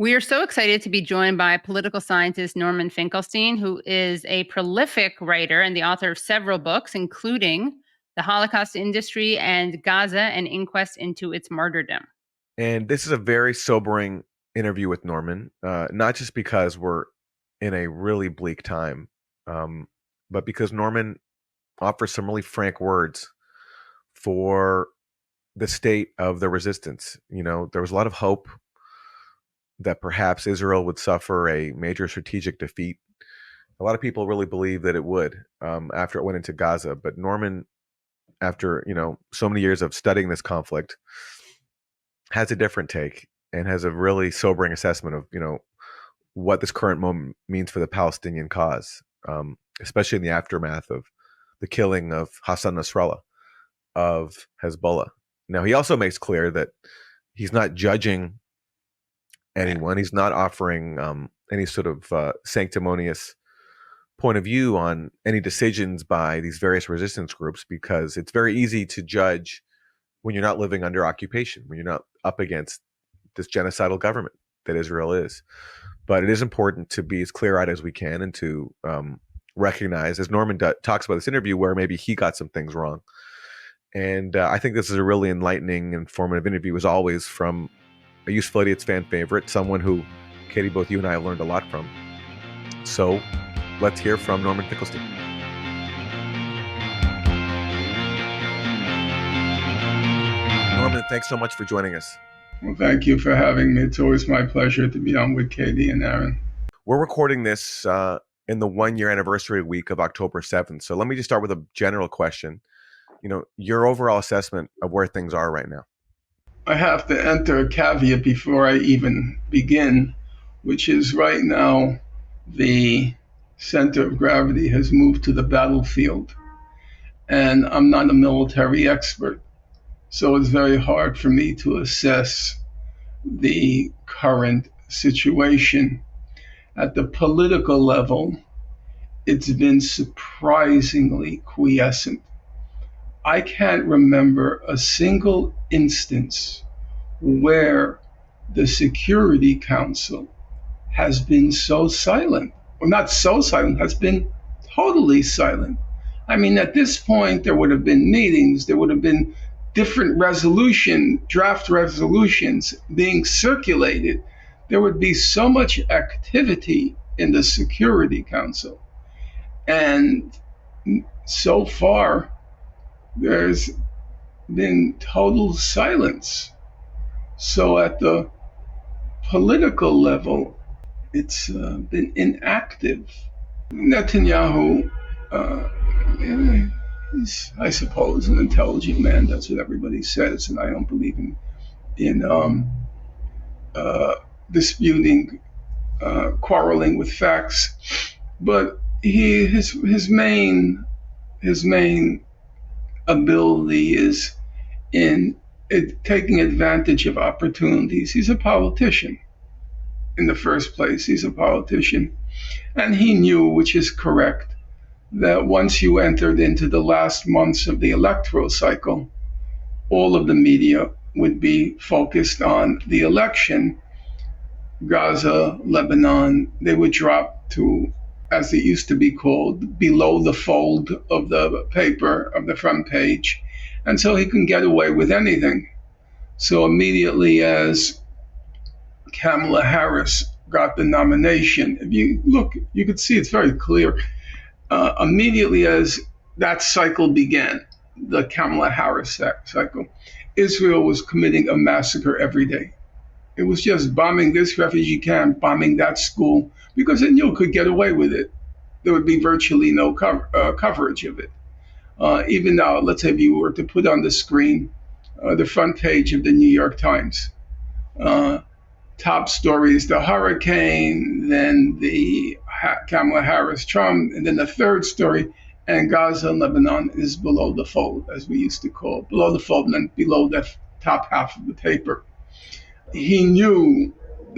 We are so excited to be joined by political scientist Norman Finkelstein, who is a prolific writer and the author of several books, including The Holocaust Industry and Gaza, an Inquest into Its Martyrdom. And this is a very sobering interview with Norman, not just because we're in a really bleak time, but because Norman offers some really frank words for the state of the resistance. There was a lot of hope that perhaps Israel would suffer a major strategic defeat. A lot of people really believe that it would after it went into Gaza. But Norman, after so many years of studying this conflict, has a different take and has a really sobering assessment of what this current moment means for the Palestinian cause, especially in the aftermath of the killing of Hassan Nasrallah of Hezbollah. Now, he also makes clear that he's not judging anyone. He's not offering any sort of sanctimonious point of view on any decisions by these various resistance groups, because it's very easy to judge when you're not living under occupation, when you're not up against this genocidal government that Israel is. But it is important to be as clear-eyed as we can and to recognize, as Norman talks about this interview, where maybe he got some things wrong. And I think this is a really enlightening, informative interview, as always, from a Useful Idiots fan favorite, someone who, Katie, both you and I have learned a lot from. So let's hear from Norman Finkelstein. Norman, thanks so much for joining us. Well, thank you for having me. It's always my pleasure to be on with Katie and Aaron. We're recording this in the 1-year anniversary week of October 7th. So let me just start with a general question. Your overall assessment of where things are right now. I have to enter a caveat before I even begin, which is right now the center of gravity has moved to the battlefield. And I'm not a military expert, so it's very hard for me to assess the current situation. At the political level, it's been surprisingly quiescent. I can't remember a single instance where the Security Council has been so silent, or not so silent, has been totally silent. I mean, at this point, there would have been meetings, there would have been different draft resolutions being circulated. There would be so much activity in the Security Council. And so far, there's been total silence. So at the political level, it's been inactive. Netanyahu, is, I suppose, an intelligent man. That's what everybody says, and I don't believe in disputing, quarreling with facts. But his main ability is in taking advantage of opportunities. He's a politician. In the first place, he's a politician. And he knew, which is correct, that once you entered into the last months of the electoral cycle, all of the media would be focused on the election. Gaza, Lebanon, they would drop to, as it used to be called, below the fold of the paper, of the front page. And so he can get away with anything. So immediately as Kamala Harris got the nomination, if you look, you could see it's very clear. Immediately as that cycle began, the Kamala Harris cycle, Israel was committing a massacre every day. It was just bombing this refugee camp, bombing that school, because it knew it could get away with it. There would be virtually no coverage of it. Even now, let's say if you were to put on the screen the front page of the New York Times, top story is the hurricane, then the Kamala Harris Trump, and then the third story, and Gaza and Lebanon is below the fold, as we used to call it, below the fold, and then below the top half of the paper. He knew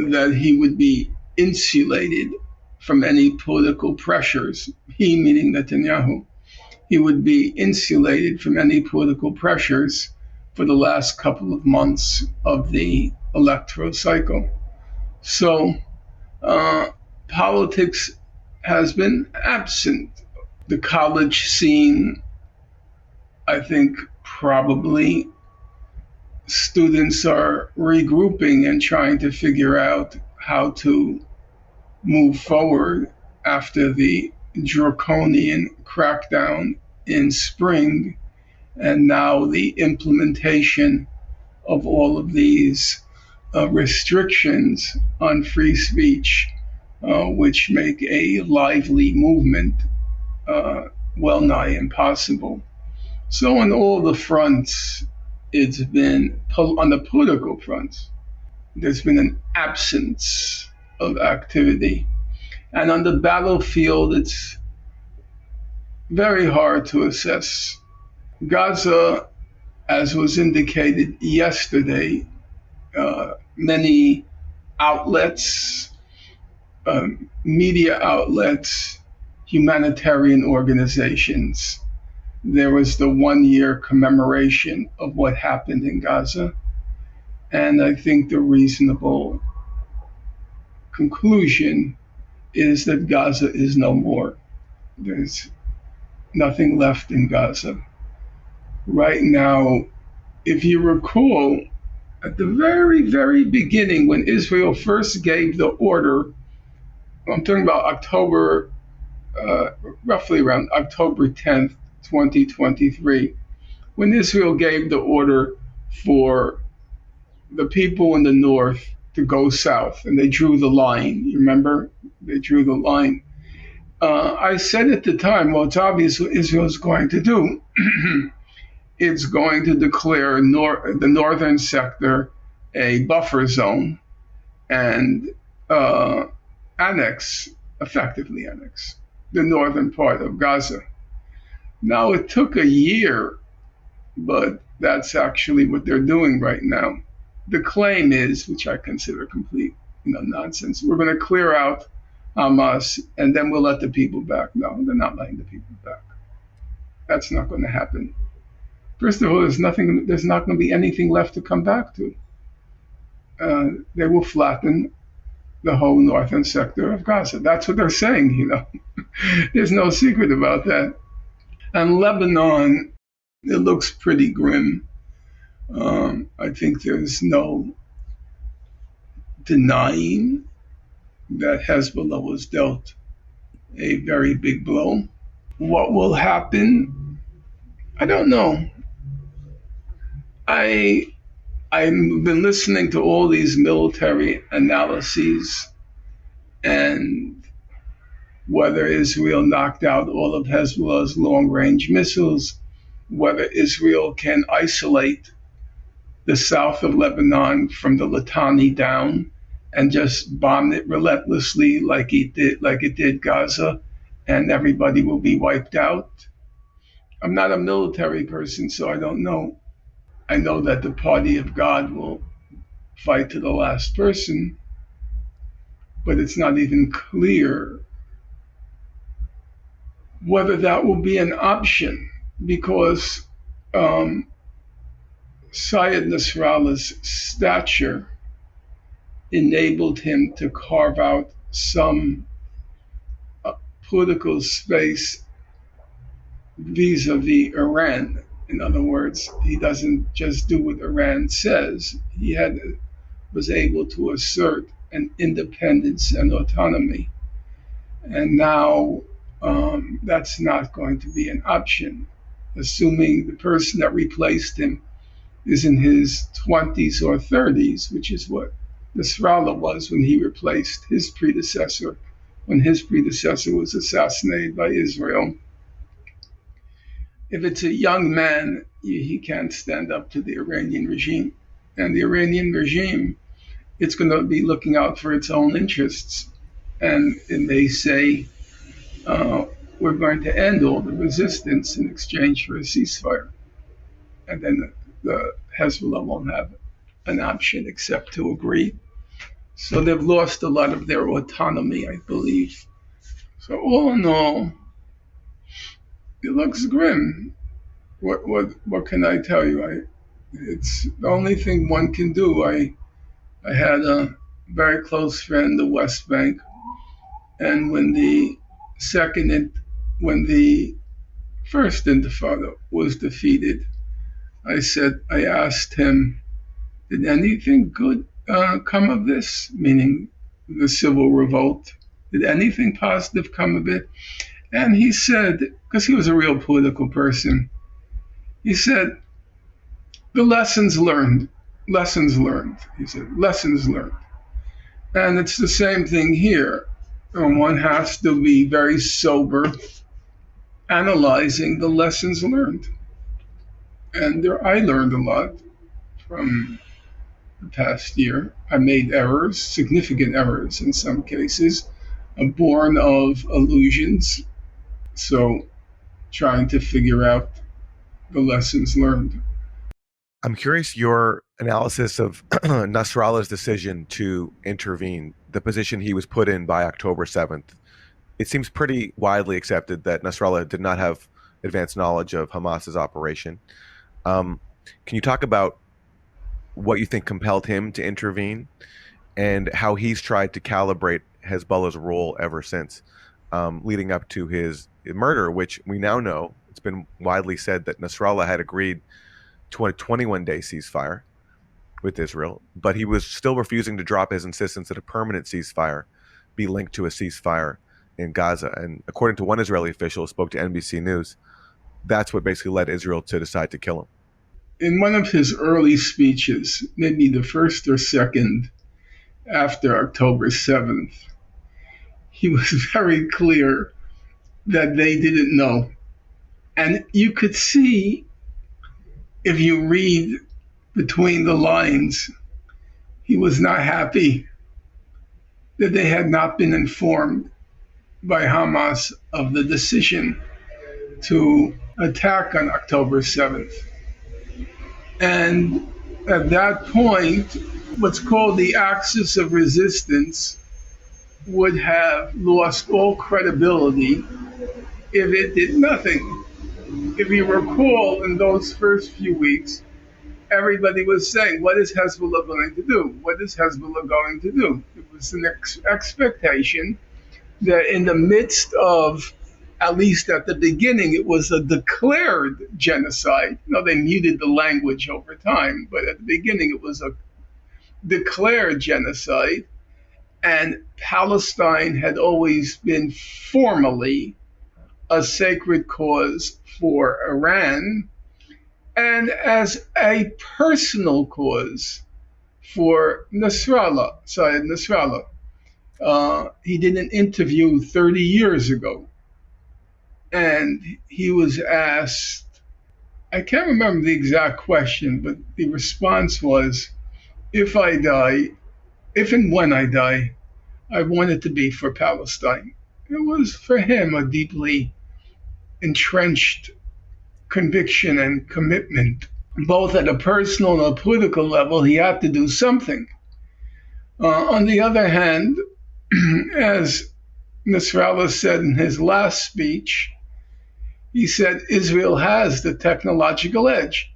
that he would be insulated from any political pressures. He, meaning Netanyahu, he would be insulated from any political pressures for the last couple of months of the electoral cycle. So politics has been absent. The college scene, I think probably students are regrouping and trying to figure out how to move forward after the draconian crackdown in spring and now the implementation of all of these restrictions on free speech, which make a lively movement well nigh impossible. So, on all the fronts, it's been, on the political fronts, there's been an absence of activity. And on the battlefield, it's very hard to assess. Gaza, as was indicated yesterday, many outlets, media outlets, humanitarian organizations, there was the 1 year commemoration of what happened in Gaza. And I think the reasonable conclusion is that Gaza is no more. There's nothing left in Gaza. Right now, if you recall, at the very, very beginning, when Israel first gave the order, I'm talking about October, roughly around October 10th, 2023, when Israel gave the order for the people in the north to go south, and they drew the line. You remember? They drew the line. I said at the time, well, it's obvious what Israel is going to do. It's going to declare the northern sector a buffer zone and effectively annex the northern part of Gaza. Now, it took a year, but that's actually what they're doing right now. The claim is, which I consider complete nonsense, we're going to clear out Hamas and then we'll let the people back. No, they're not letting the people back. That's not going to happen. First of all, there's not going to be anything left to come back to. They will flatten the whole northern sector of Gaza. That's what they're saying, There's no secret about that. And Lebanon, it looks pretty grim. I think there's no denying that Hezbollah was dealt a very big blow. What will happen? I don't know. I've been listening to all these military analyses and whether Israel knocked out all of Hezbollah's long-range missiles, whether Israel can isolate the south of Lebanon from the Litani down and just bomb it relentlessly like it did Gaza, and everybody will be wiped out. I'm not a military person, so I don't know. I know that the party of God will fight to the last person, but it's not even clear whether that will be an option, because Syed Nasrallah's stature enabled him to carve out some political space vis-a-vis Iran. In other words, he doesn't just do what Iran says. He was able to assert an independence and autonomy. And now that's not going to be an option, assuming the person that replaced him is in his 20s or 30s, which is what Nasrallah was when he replaced his predecessor, when his predecessor was assassinated by Israel. If it's a young man, he can't stand up to the Iranian regime. And the Iranian regime, it's going to be looking out for its own interests. And it may say, we're going to end all the resistance in exchange for a ceasefire. And then the Hezbollah won't have an option except to agree. So they've lost a lot of their autonomy, I believe. So all in all, it looks grim. What can I tell you? It's the only thing one can do. I had very close friend, the West Bank. And when the when the first Intifada was defeated, I asked him, did anything good come of this? Meaning the civil revolt. Did anything positive come of it? And he said, because he was a real political person, he said, the lessons learned. Lessons learned. He said, lessons learned. And it's the same thing here. One has to be very sober, analyzing the lessons learned. And I learned a lot from the past year. I made errors, significant errors in some cases, born of illusions. So trying to figure out the lessons learned. I'm curious your analysis of Nasrallah's decision to intervene, the position he was put in by October 7th. It seems pretty widely accepted that Nasrallah did not have advanced knowledge of Hamas's operation. Can you talk about what you think compelled him to intervene and how he's tried to calibrate Hezbollah's role ever since, leading up to his murder, which we now know, it's been widely said that Nasrallah had agreed to a 21-day ceasefire with Israel, but he was still refusing to drop his insistence that a permanent ceasefire be linked to a ceasefire in Gaza. And according to one Israeli official who spoke to NBC News, that's what basically led Israel to decide to kill him. In one of his early speeches, maybe the first or second after October 7th, he was very clear that they didn't know. And you could see, if you read between the lines, he was not happy that they had not been informed by Hamas of the decision to attack on October 7th. And at that point, what's called the axis of resistance would have lost all credibility if it did nothing. If you recall, in those first few weeks, everybody was saying, what is Hezbollah going to do? What is Hezbollah going to do? It was an expectation that in the midst of, at least at the beginning, it was a declared genocide. They muted the language over time, but at the beginning it was a declared genocide. And Palestine had always been formally a sacred cause for Iran, and as a personal cause for Nasrallah, Sayed Nasrallah. He did an interview 30 years ago, and he was asked, I can't remember the exact question, but the response was, if and when I die, I want it to be for Palestine. It was for him a deeply entrenched conviction and commitment. Both at a personal and a political level, he had to do something. On the other hand, as Nasrallah said in his last speech, he said Israel has the technological edge.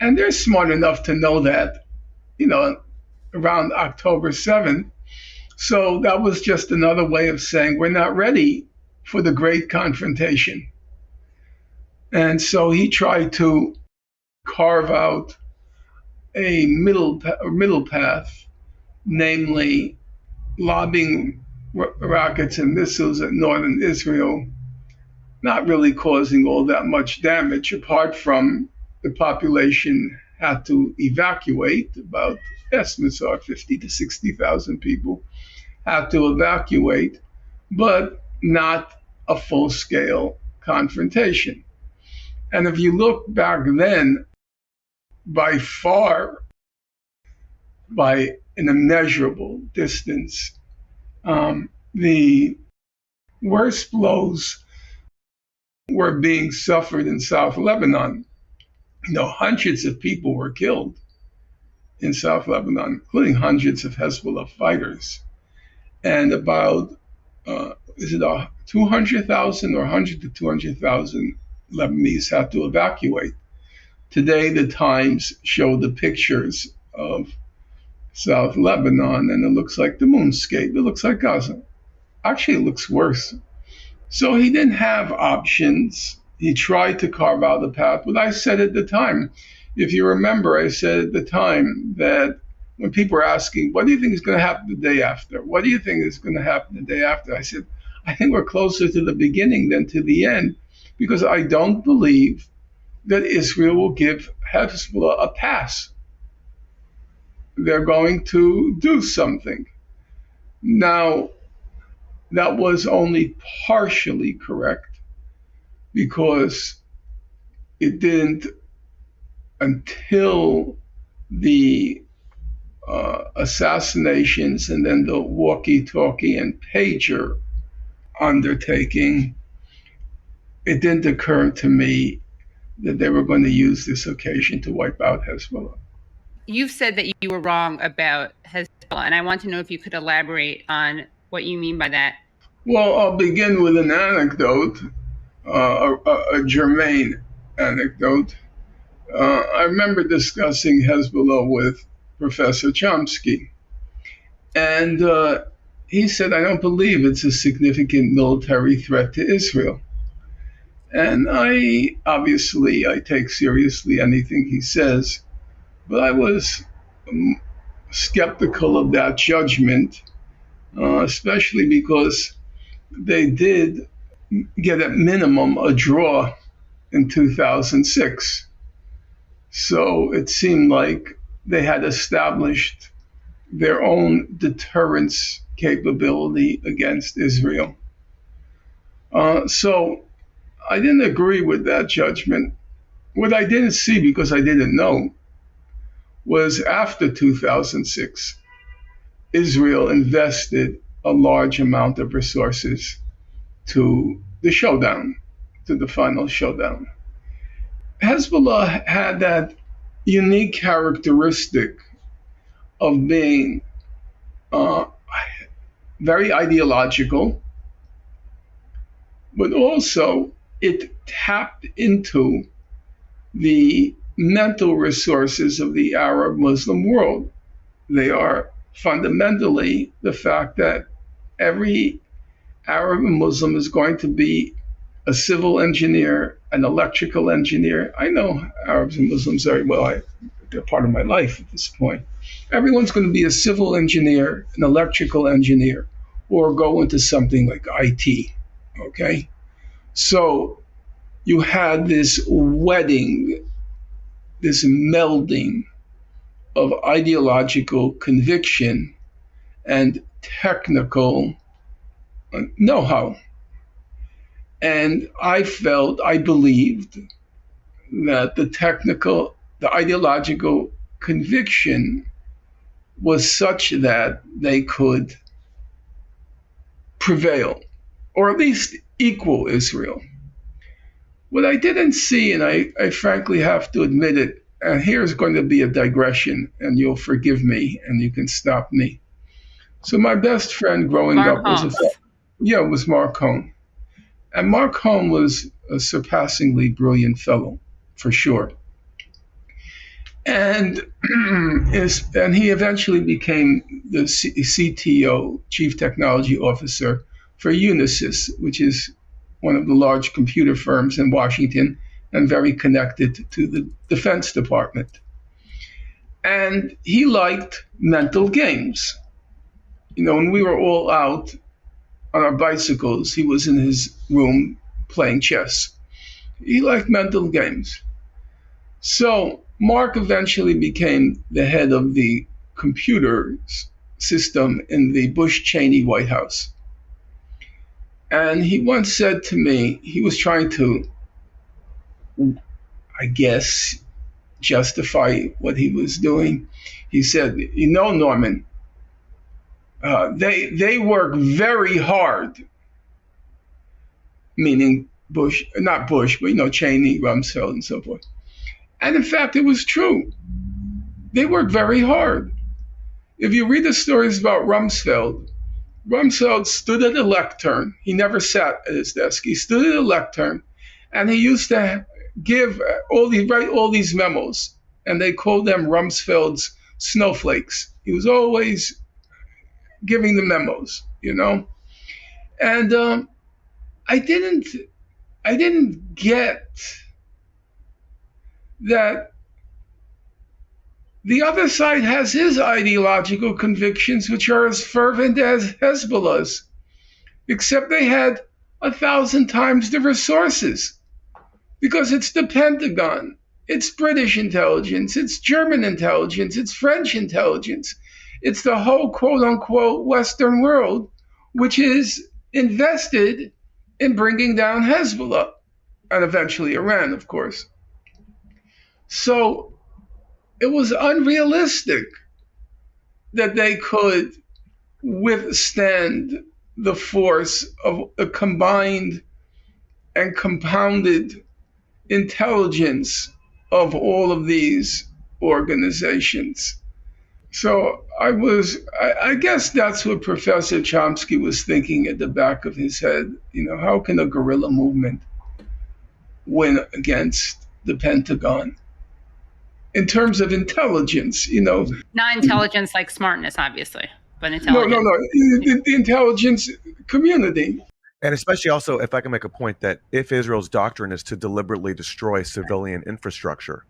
And they're smart enough to know that, around October 7th. So that was just another way of saying we're not ready for the great confrontation. And so he tried to carve out a middle path, namely lobbing rockets and missiles at northern Israel, not really causing all that much damage, apart from the population had to evacuate. About estimates are 50 to 60,000 people had to evacuate, but not a full-scale confrontation. And if you look back then, by far, by an immeasurable distance, the worst blows were being suffered in South Lebanon. Hundreds of people were killed in South Lebanon, including hundreds of Hezbollah fighters. And about, 200,000 or 100 to 200,000 Lebanese had to evacuate. Today, the Times showed the pictures of South Lebanon, and it looks like the moonscape. It looks like Gaza. Actually, it looks worse. So he didn't have options. He tried to carve out a path. But I said at the time, if you remember, I said at the time that when people were asking, what do you think is going to happen the day after? What do you think is going to happen the day after? I said, I think we're closer to the beginning than to the end, because I don't believe that Israel will give Hezbollah a pass. They're going to do something. Now, that was only partially correct, because it didn't until the assassinations and then the walkie-talkie and pager undertaking, it didn't occur to me that they were going to use this occasion to wipe out Hezbollah. You've said that you were wrong about Hezbollah, and I want to know if you could elaborate on what you mean by that. Well, I'll begin with an anecdote, a germane anecdote. I remember discussing Hezbollah with Professor Chomsky, and he said, I don't believe it's a significant military threat to Israel. And I take seriously anything he says, but I was skeptical of that judgment, especially because they did get at minimum a draw in 2006. So it seemed like they had established their own deterrence capability against Israel. So I didn't agree with that judgment. What I didn't see, because I didn't know, was after 2006, Israel invested a large amount of resources to the showdown, to the final showdown. Hezbollah had that unique characteristic of being very ideological, but also it tapped into the mental resources of the Arab Muslim world. They are fundamentally the fact that every Arab Muslim is going to be a civil engineer, an electrical engineer. I know Arabs and Muslims very well. They're part of my life at this point. Everyone's going to be a civil engineer, an electrical engineer, or go into something like IT. Okay? So you had this wedding, this melding of ideological conviction and technical know-how. And I believed that the ideological conviction was such that they could prevail, or at least equal Israel. What I didn't see, and I frankly have to admit it, and here's going to be a digression, and you'll forgive me, and you can stop me. So my best friend growing up was Mark Cohn. And Mark Cohn was a surpassingly brilliant fellow, for sure. And he eventually became the CTO, Chief Technology Officer, for Unisys, which is one of the large computer firms in Washington and very connected to the Defense Department. And he liked mental games. You know, when we were all out on our bicycles, he was in his room playing chess. He liked mental games. So Mark eventually became the head of the computer system in the Bush-Cheney White House. And he once said to me, he was trying to, I guess, justify what he was doing. He said, you know, Norman, they work very hard, meaning Bush, not Bush, but, you know, Cheney, Rumsfeld, and so forth. And in fact, it was true. They worked very hard. If you read the stories about Rumsfeld stood at a lectern. He never sat at his desk. He stood at a lectern, and he used to write all these memos, and they called them Rumsfeld's snowflakes. He was always giving the memos, And I didn't get that the other side has his ideological convictions, which are as fervent as Hezbollah's, except they had 1,000 times the resources because it's the Pentagon, it's British intelligence, it's German intelligence, it's French intelligence, it's the whole quote unquote Western world, which is invested in bringing down Hezbollah and eventually Iran, of course. So it was unrealistic that they could withstand the force of a combined and compounded intelligence of all of these organizations. So I guess that's what Professor Chomsky was thinking at the back of his head. How can a guerrilla movement win against the Pentagon? In terms of intelligence, Not intelligence like smartness, obviously, but intelligence. No. The intelligence community. And especially also, if I can make a point, that if Israel's doctrine is to deliberately destroy civilian infrastructure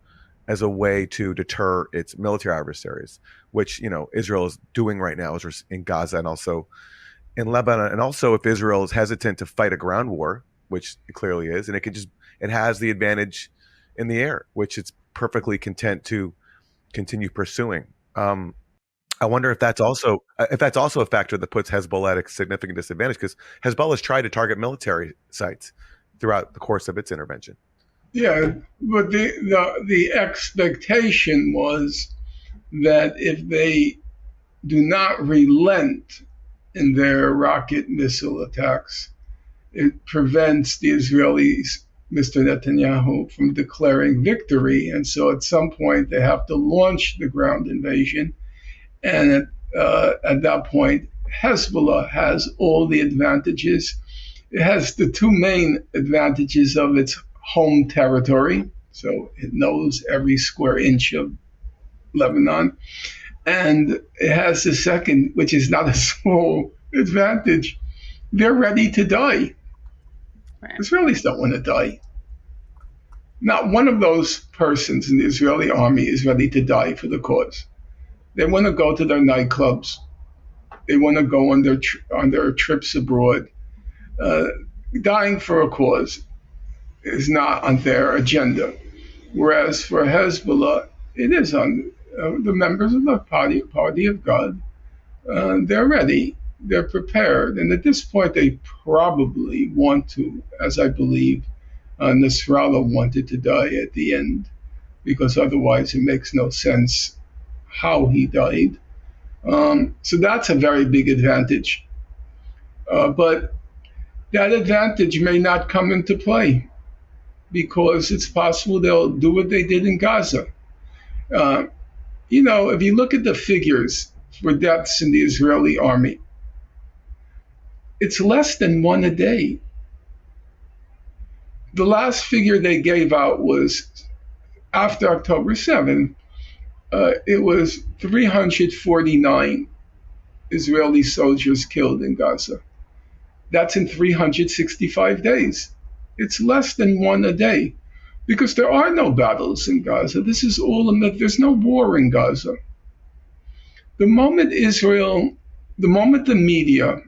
as a way to deter its military adversaries, which, Israel is doing right now in Gaza and also in Lebanon. And also if Israel is hesitant to fight a ground war, which it clearly is, and it has the advantage in the air, which it's perfectly content to continue pursuing. I wonder if that's also a factor that puts Hezbollah at a significant disadvantage, because Hezbollah has tried to target military sites throughout the course of its intervention. Yeah, but the expectation was that if they do not relent in their rocket missile attacks, it prevents the Israelis, Mr. Netanyahu, from declaring victory. And so at some point they have to launch the ground invasion. And at that point, Hezbollah has all the advantages. It has the two main advantages of its home territory. So it knows every square inch of Lebanon. And it has the second, which is not a small advantage. They're ready to die. Right. Israelis don't want to die. Not one of those persons in the Israeli army is ready to die for the cause. They want to go to their nightclubs. They want to go on their trips abroad. Dying for a cause is not on their agenda. Whereas for Hezbollah, it is on the members of the party of God. They're ready. They're prepared. And at this point, they probably want to, as I believe Nasrallah wanted to die at the end, because otherwise it makes no sense how he died. So that's a very big advantage. But that advantage may not come into play, because it's possible they'll do what they did in Gaza. If you look at the figures for deaths in the Israeli army, it's less than one a day. The last figure they gave out was after October 7th. It was 349 Israeli soldiers killed in Gaza. That's in 365 days. It's less than one a day, because there are no battles in Gaza. This is all a myth. There's no war in Gaza. The moment the media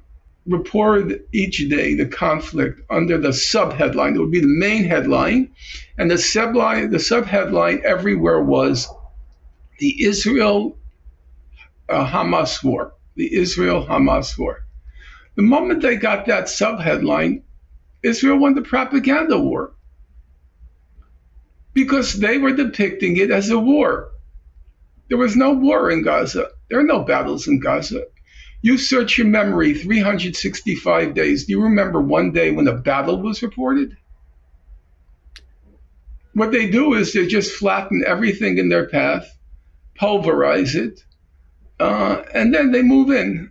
reported each day the conflict under the subheadline, it would be the main headline, and the subheadline everywhere was the Israel-Hamas war. The Israel-Hamas war. The moment they got that subheadline, Israel won the propaganda war, because they were depicting it as a war. There was no war in Gaza. There are no battles in Gaza. You search your memory 365 days. Do you remember one day when a battle was reported? What they do is they just flatten everything in their path, pulverize it, and then they move in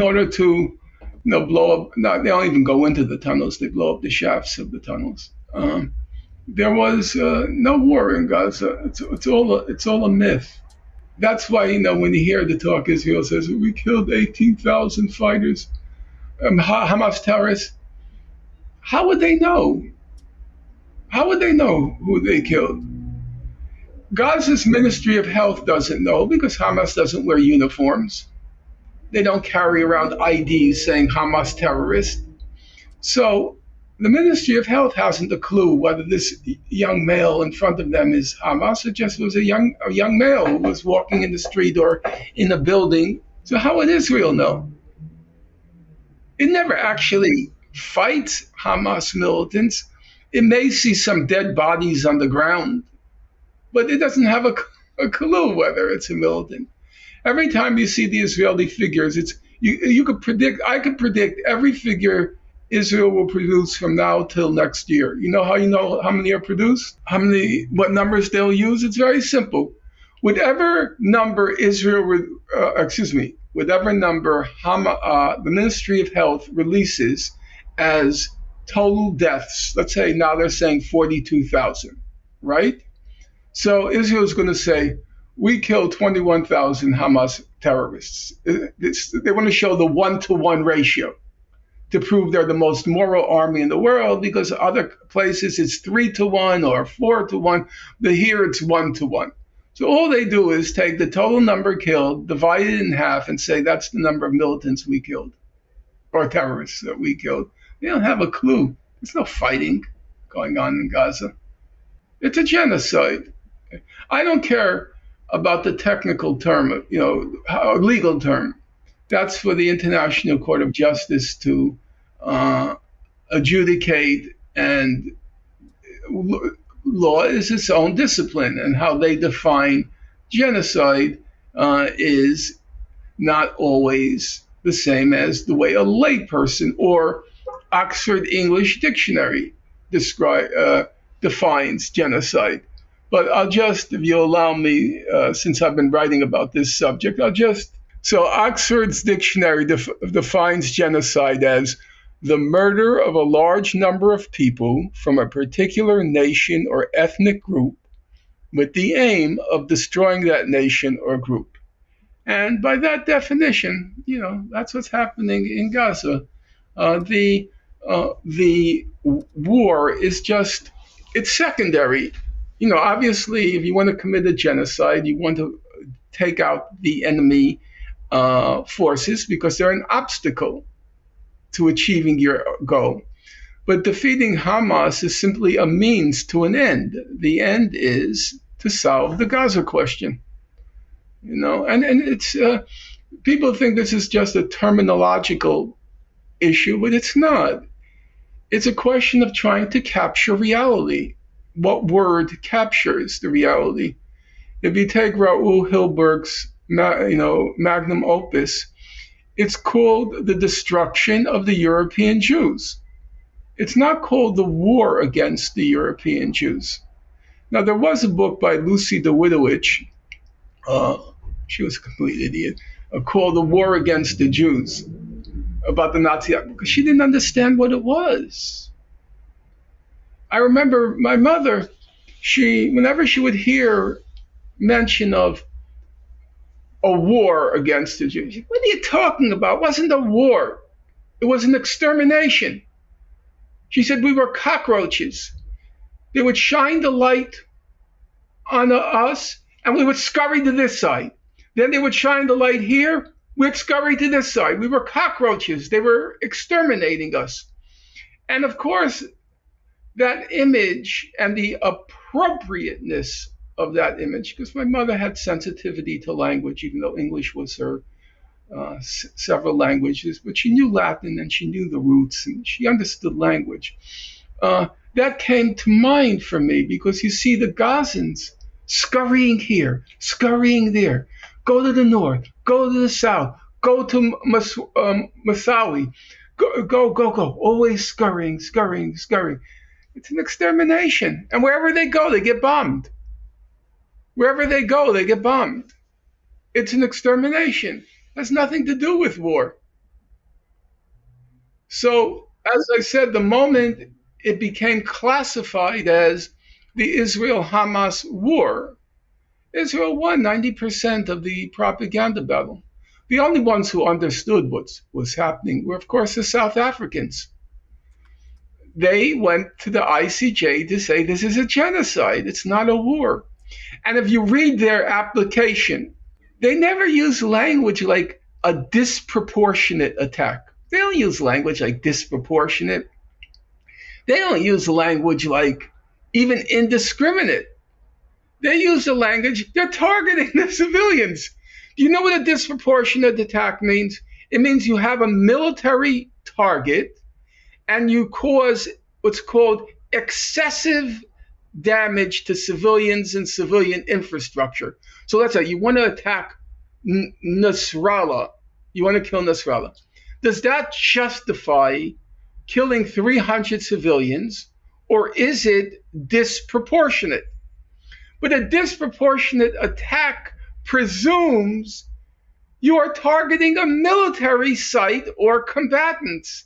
order to blow up. They don't even go into the tunnels. They blow up the shafts of the tunnels. There was no war in Gaza. It's all a myth. That's why, when you hear the talk, Israel says, we killed 18,000 fighters, Hamas terrorists. How would they know? How would they know who they killed? Gaza's Ministry of Health doesn't know because Hamas doesn't wear uniforms. They don't carry around IDs saying Hamas terrorist. So the Ministry of Health hasn't a clue whether this young male in front of them is Hamas or just was a young male who was walking in the street or in a building. So how would Israel know? It never actually fights Hamas militants. It may see some dead bodies on the ground, but it doesn't have a clue whether it's a militant. Every time you see the Israeli figures, it's you could predict. I could predict every figure Israel will produce from now till next year. You know how many are produced? What numbers they'll use? It's very simple. Whatever number whatever number the Ministry of Health releases as total deaths. Let's say now they're saying 42,000, right? So Israel's going to say, we killed 21,000 Hamas terrorists. They want to show the 1-to-1 ratio to prove they're the most moral army in the world, because other places it's 3-to-1 or 4-to-1, but here it's 1-to-1. So all they do is take the total number killed, divide it in half, and say that's the number of militants we killed, or terrorists that we killed. They don't have a clue. There's no fighting going on in Gaza. It's a genocide. I don't care about the technical term, legal term. That's for the International Court of Justice to adjudicate, and law is its own discipline, and how they define genocide is not always the same as the way a layperson or Oxford English Dictionary defines genocide. But I'll just, if you allow me, since I've been writing about this subject, so Oxford's dictionary defines genocide as the murder of a large number of people from a particular nation or ethnic group with the aim of destroying that nation or group. And by that definition, that's what's happening in Gaza. The war is it's secondary. Obviously, if you want to commit a genocide, you want to take out the enemy forces because they're an obstacle to achieving your goal. But defeating Hamas is simply a means to an end. The end is to solve the Gaza question. And it's people think this is just a terminological issue, but it's not. It's a question of trying to capture reality. What word captures the reality? If you take Raoul Hilberg's magnum opus, it's called The Destruction of the European Jews. It's not called The War Against the European Jews. Now, there was a book by Lucy Dawidowicz, she was a complete idiot, called The War Against the Jews, about the Nazi, because she didn't understand what it was. I remember my mother, whenever she would hear mention of a war against the Jews, what are you talking about? It wasn't a war. It was an extermination. She said we were cockroaches. They would shine the light on us, and we would scurry to this side. Then they would shine the light here, we'd scurry to this side. We were cockroaches. They were exterminating us. And of course, that image and the appropriateness of that image, because my mother had sensitivity to language, even though English was her several languages, but she knew Latin and she knew the roots and she understood language. That came to mind for me because you see the Gazans scurrying here, scurrying there, go to the north, go to the south, go to Masawi, go, always scurrying. It's an extermination. And wherever they go, they get bombed. Wherever they go, they get bombed. It's an extermination. It has nothing to do with war. So, as I said, the moment it became classified as the Israel-Hamas war, Israel won 90% of the propaganda battle. The only ones who understood what was happening were, of course, the South Africans. They went to the ICJ to say this is a genocide, it's not a war. And if you read their application, they never use language like a disproportionate attack. They don't use language like disproportionate. They don't use language like even indiscriminate. They use the language, they're targeting the civilians. Do you know what a disproportionate attack means? It means you have a military target and you cause what's called excessive damage to civilians and civilian infrastructure. So let's say you want to attack Nasrallah. You want to kill Nasrallah. Does that justify killing 300 civilians, or is it disproportionate? But a disproportionate attack presumes you are targeting a military site or combatants.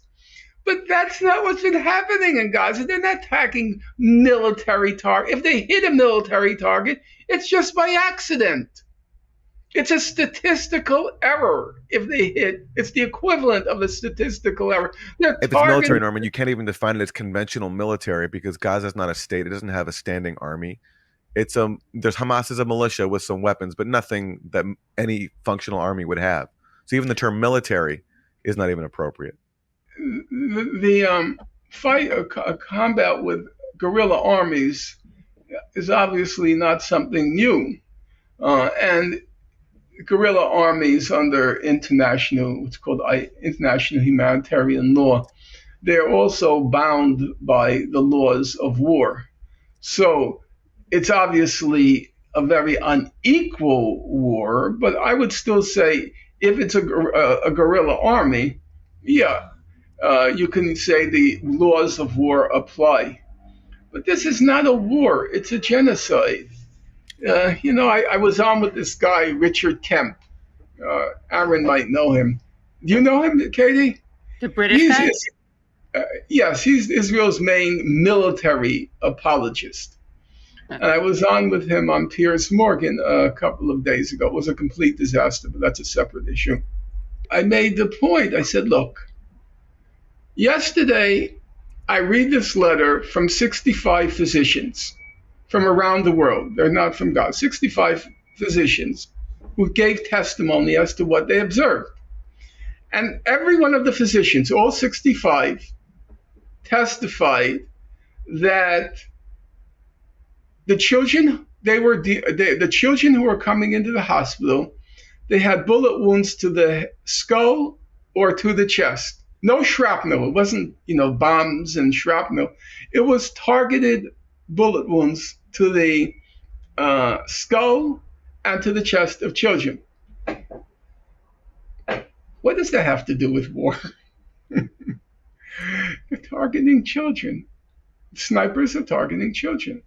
But that's not what's been happening in Gaza. They're not attacking military target. If they hit a military target, it's just by accident. It's a statistical error. If they hit, it's the equivalent of a statistical error. If it's military, Norman, you can't even define it as conventional military because Gaza is not a state. It doesn't have a standing army. There's Hamas is a militia with some weapons, but nothing that any functional army would have. So even the term military is not even appropriate. The fight, a combat with guerrilla armies is obviously not something new. And guerrilla armies under what's called international humanitarian law, they're also bound by the laws of war. So it's obviously a very unequal war, but I would still say if it's a guerrilla army, yeah, you can say the laws of war apply. But this is not a war, it's a genocide. I was on with this guy, Richard Kemp. Aaron might know him. Do you know him, Katie? The British guy? Yes, he's Israel's main military apologist. And I was on with him on Piers Morgan a couple of days ago. It was a complete disaster, but that's a separate issue. I made the point. I said, look, yesterday I read this letter from 65 physicians from around the world. They're not from Gaza. 65 physicians who gave testimony as to what they observed. And every one of the physicians, all 65, testified that the children the children who were coming into the hospital, they had bullet wounds to the skull or to the chest. No shrapnel. It wasn't, bombs and shrapnel. It was targeted bullet wounds to the skull and to the chest of children. What does that have to do with war? They're targeting children. Snipers are targeting children.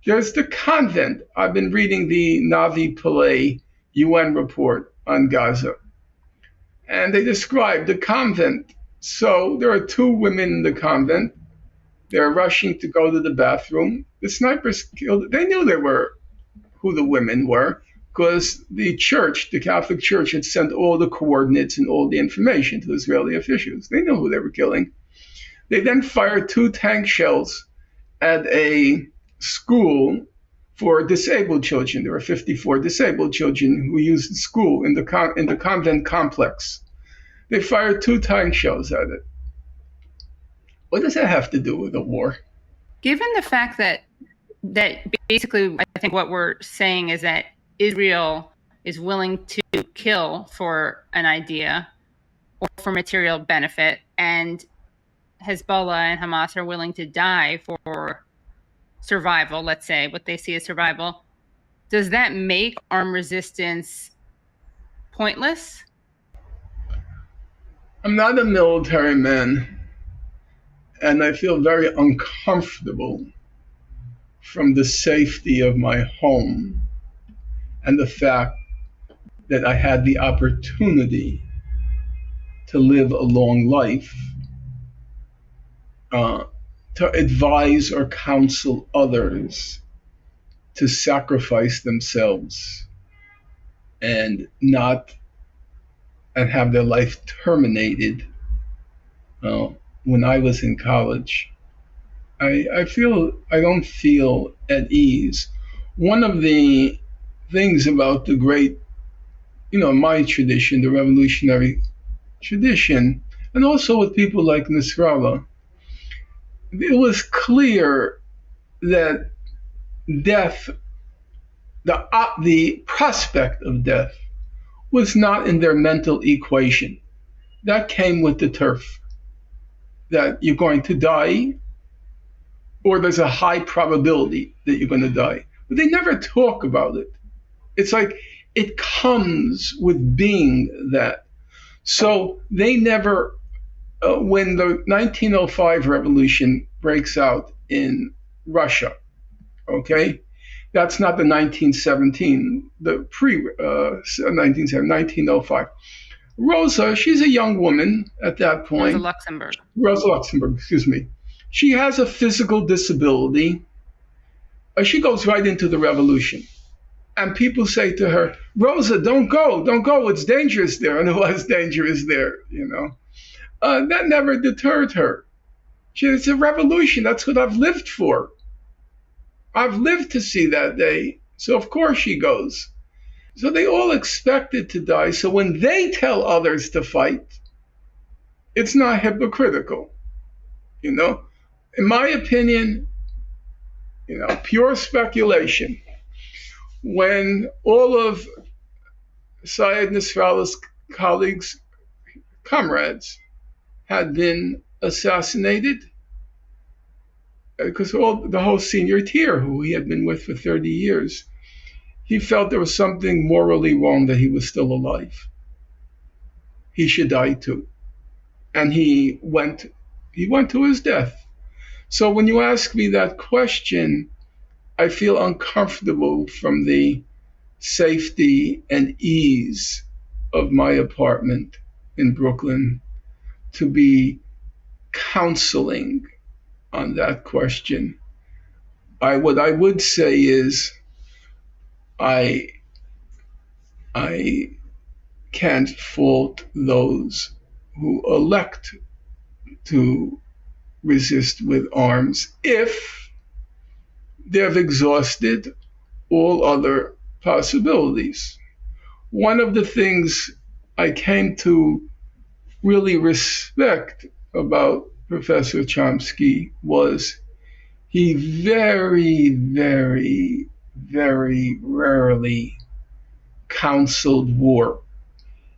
There's the convent. I've been reading the Navi Pillay UN report on Gaza. And they describe the convent. So there are two women in the convent. They're rushing to go to the bathroom. The snipers killed. They knew who the women were because the church, the Catholic Church, had sent all the coordinates and all the information to Israeli officials. They knew who they were killing. They then fired 2 tank shells at a school for disabled children. There were 54 disabled children who used the school in the convent complex. They fired 2 tank shells at it. What does that have to do with the war? Given the fact that basically, I think what we're saying is that Israel is willing to kill for an idea or for material benefit, and Hezbollah and Hamas are willing to die for survival, let's say, what they see as survival. Does that make armed resistance pointless? I'm not a military man, and I feel very uncomfortable from the safety of my home and the fact that I had the opportunity to live a long life, to advise or counsel others to sacrifice themselves and not and have their life terminated when I was in college. I don't feel at ease. One of the things about the great, my tradition, the revolutionary tradition, and also with people like Nasrallah, it was clear that death, the prospect of death, was not in their mental equation. That came with the turf, that you're going to die, or there's a high probability that you're going to die. But they never talk about it. It's like it comes with being that. So they never, when the 1905 revolution breaks out in Russia, okay, that's not the 1917, the pre-1905. Rosa, she's a young woman at that point. Rosa Luxemburg, excuse me. She has a physical disability. She goes right into the revolution. And people say to her, Rosa, don't go, it's dangerous there. And it was dangerous there, That never deterred her. It's a revolution. That's what I've lived for. I've lived to see that day. So of course she goes. So they all expected to die. So when they tell others to fight, it's not hypocritical. In my opinion, pure speculation, when all of Syed Nasrallah's comrades had been assassinated, because the whole senior tier, who he had been with for 30 years, he felt there was something morally wrong that he was still alive. He should die too. And he went to his death. So when you ask me that question, I feel uncomfortable from the safety and ease of my apartment in Brooklyn to be counseling on that question. What I would say is I can't fault those who elect to resist with arms if they've exhausted all other possibilities. One of the things I came to really respect about Professor Chomsky was he very, very, very rarely counseled war.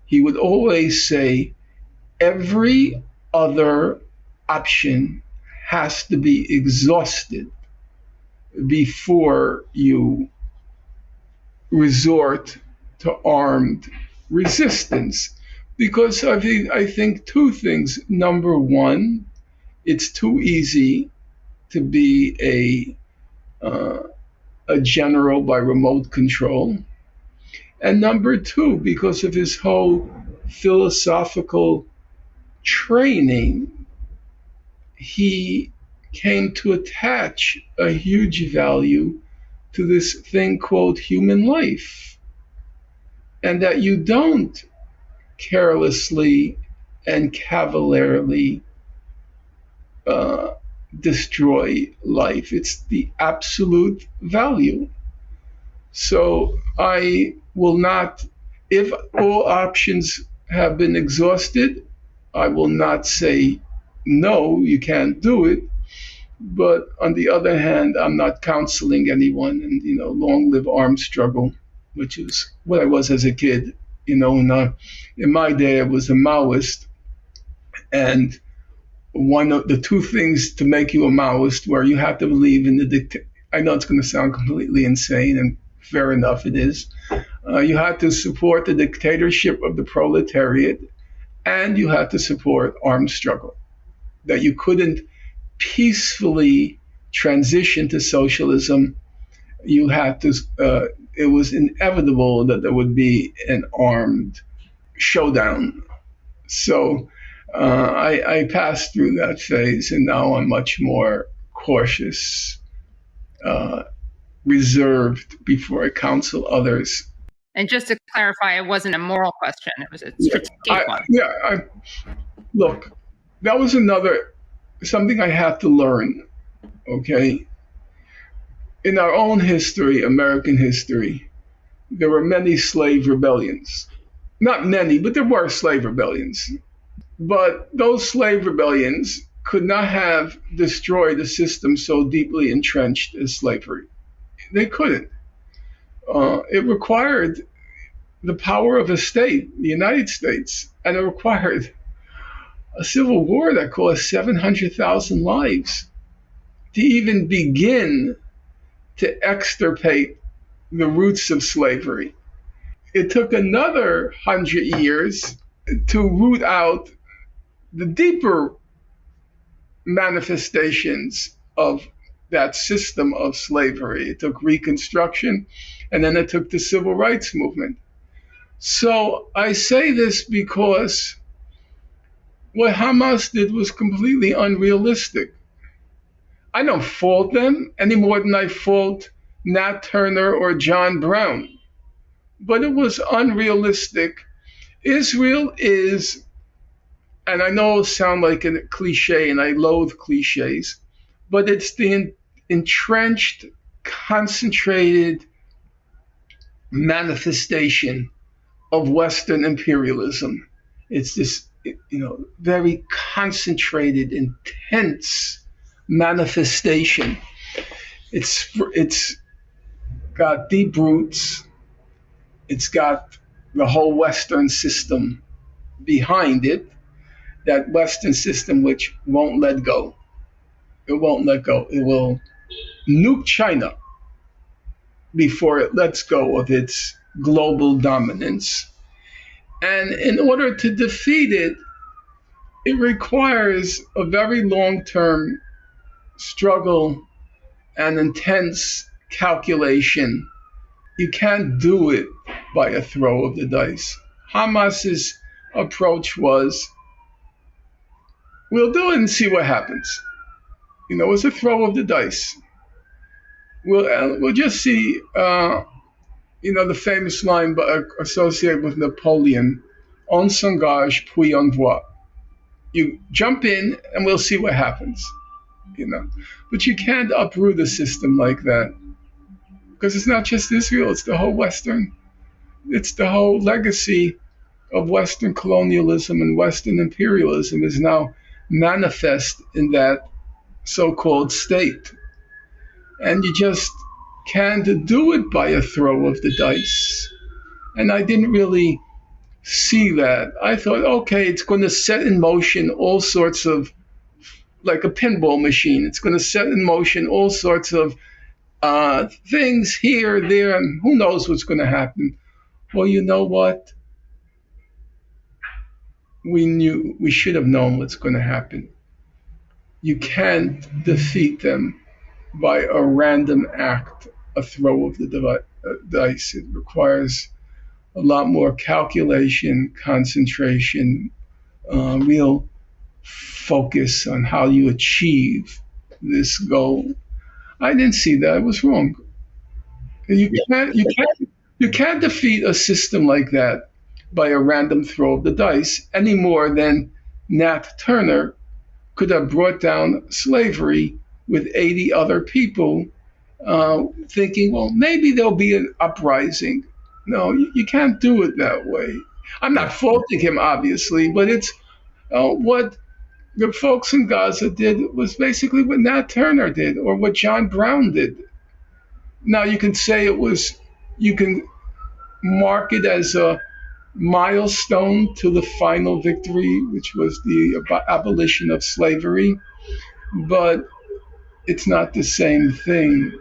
He would always say, every other option has to be exhausted before you resort to armed resistance. Because I think two things. Number one, it's too easy to be a general by remote control. And number two, because of his whole philosophical training, he came to attach a huge value to this thing called human life. And that you don't carelessly and cavalierly destroy life. It's the absolute value. So I will not, if all options have been exhausted, I will not say, no, you can't do it. But on the other hand, I'm not counseling anyone, and long live armed struggle, which is what I was as a kid. In my day, I was a Maoist, and one of the two things to make you a Maoist were you had to believe in the I know it's going to sound completely insane, and fair enough, it is. You had to support the dictatorship of the proletariat, and you had to support armed struggle. That you couldn't peacefully transition to socialism. You had to. It was inevitable that there would be an armed showdown. So I passed through that phase, and now I'm much more cautious reserved before I counsel others. And just to clarify, it wasn't a moral question; it was a strategic one. Look, that was something I had to learn. Okay, in our own history, American history, there were many slave rebellions. Not many, but there were slave rebellions. But those slave rebellions could not have destroyed a system so deeply entrenched as slavery. They couldn't. It required the power of a state, the United States, and it required a civil war that cost 700,000 lives to even begin to extirpate the roots of slavery. It took another 100 years to root out the deeper manifestations of that system of slavery. It took Reconstruction, and then it took the Civil Rights Movement. So I say this because what Hamas did was completely unrealistic. I don't fault them any more than I fault Nat Turner or John Brown, but it was unrealistic. Israel is, and I know it sounds like a cliche, and I loathe cliches, but it's the entrenched, concentrated manifestation of Western imperialism. It's this, very concentrated, intense manifestation. It's got deep roots. It's got the whole Western system behind it. That Western system which won't let go. It won't let go. It will nuke China before it lets go of its global dominance. And in order to defeat it, it requires a very long-term struggle and intense calculation. You can't do it by a throw of the dice. Hamas's approach was, we'll do it and see what happens. It's a throw of the dice. We'll just see, the famous line associated with Napoleon, on s'engage, puis on voit. You jump in and we'll see what happens. But you can't uproot a system like that, because it's not just Israel, it's the whole it's the whole legacy of Western colonialism and Western imperialism is now manifest in that so-called state. And you just can't do it by a throw of the dice. And I didn't really see that. I thought, okay, it's going to set in motion all sorts of, like a pinball machine, it's going to set in motion all sorts of things here, there, and who knows what's going to happen. Well, you know what? We should have known what's going to happen. You can't defeat them by a random act, a throw of the dice. It requires a lot more calculation, concentration, real focus on how you achieve this goal. I didn't see that. I was wrong. You can't defeat a system like that by a random throw of the dice any more than Nat Turner could have brought down slavery with 80 other people, thinking, well, maybe there'll be an uprising. No, you can't do it that way. I'm not faulting him, obviously, but it's what the folks in Gaza did was basically what Nat Turner did or what John Brown did. Now, you can mark it as a milestone to the final victory, which was the abolition of slavery, but it's not the same thing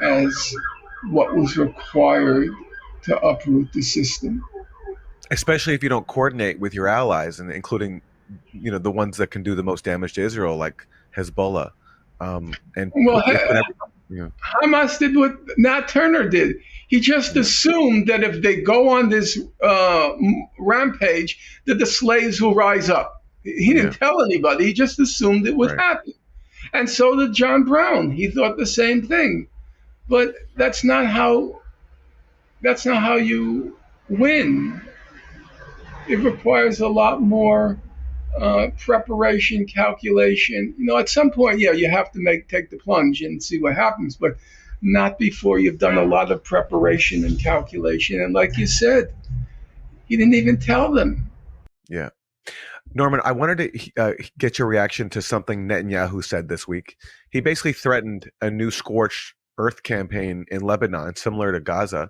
as what was required to uproot the system. Especially if you don't coordinate with your allies, and including, the ones that can do the most damage to Israel, like Hezbollah. Hamas did what Nat Turner did. He just assumed that if they go on this rampage, that the slaves will rise up. He didn't tell anybody. He just assumed it would happen. And so did John Brown. He thought the same thing. But that's not how you win. It requires a lot more preparation, calculation. At some point, yeah, you have to take the plunge and see what happens, but not before you've done a lot of preparation and calculation. And like you said, he didn't even tell them. Yeah. Norman, I wanted to get your reaction to something Netanyahu said this week. He basically threatened a new scorched earth campaign in Lebanon, similar to Gaza.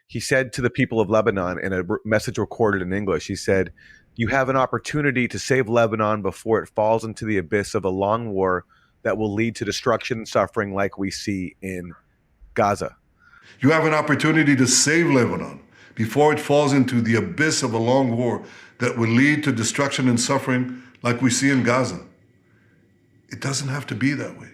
He said to the people of Lebanon in a message recorded in English, he said, "You have an opportunity to save Lebanon before it falls into the abyss of a long war that will lead to destruction and suffering like we see in Gaza." You have an opportunity to save Lebanon before it falls into the abyss of a long war that will lead to destruction and suffering like we see in Gaza. It doesn't have to be that way.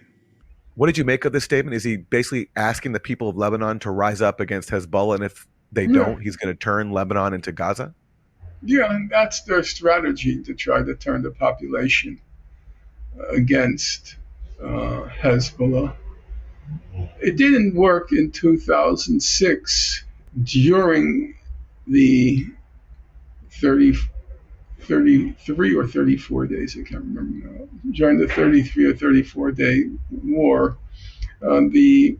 What did you make of this statement? Is he basically asking the people of Lebanon to rise up against Hezbollah, and if they don't, he's going to turn Lebanon into Gaza? Yeah, and that's their strategy, to try to turn the population against Hezbollah. It didn't work in 2006 during the 33 or 34 days, I can't remember now. During the 33 or 34-day war, the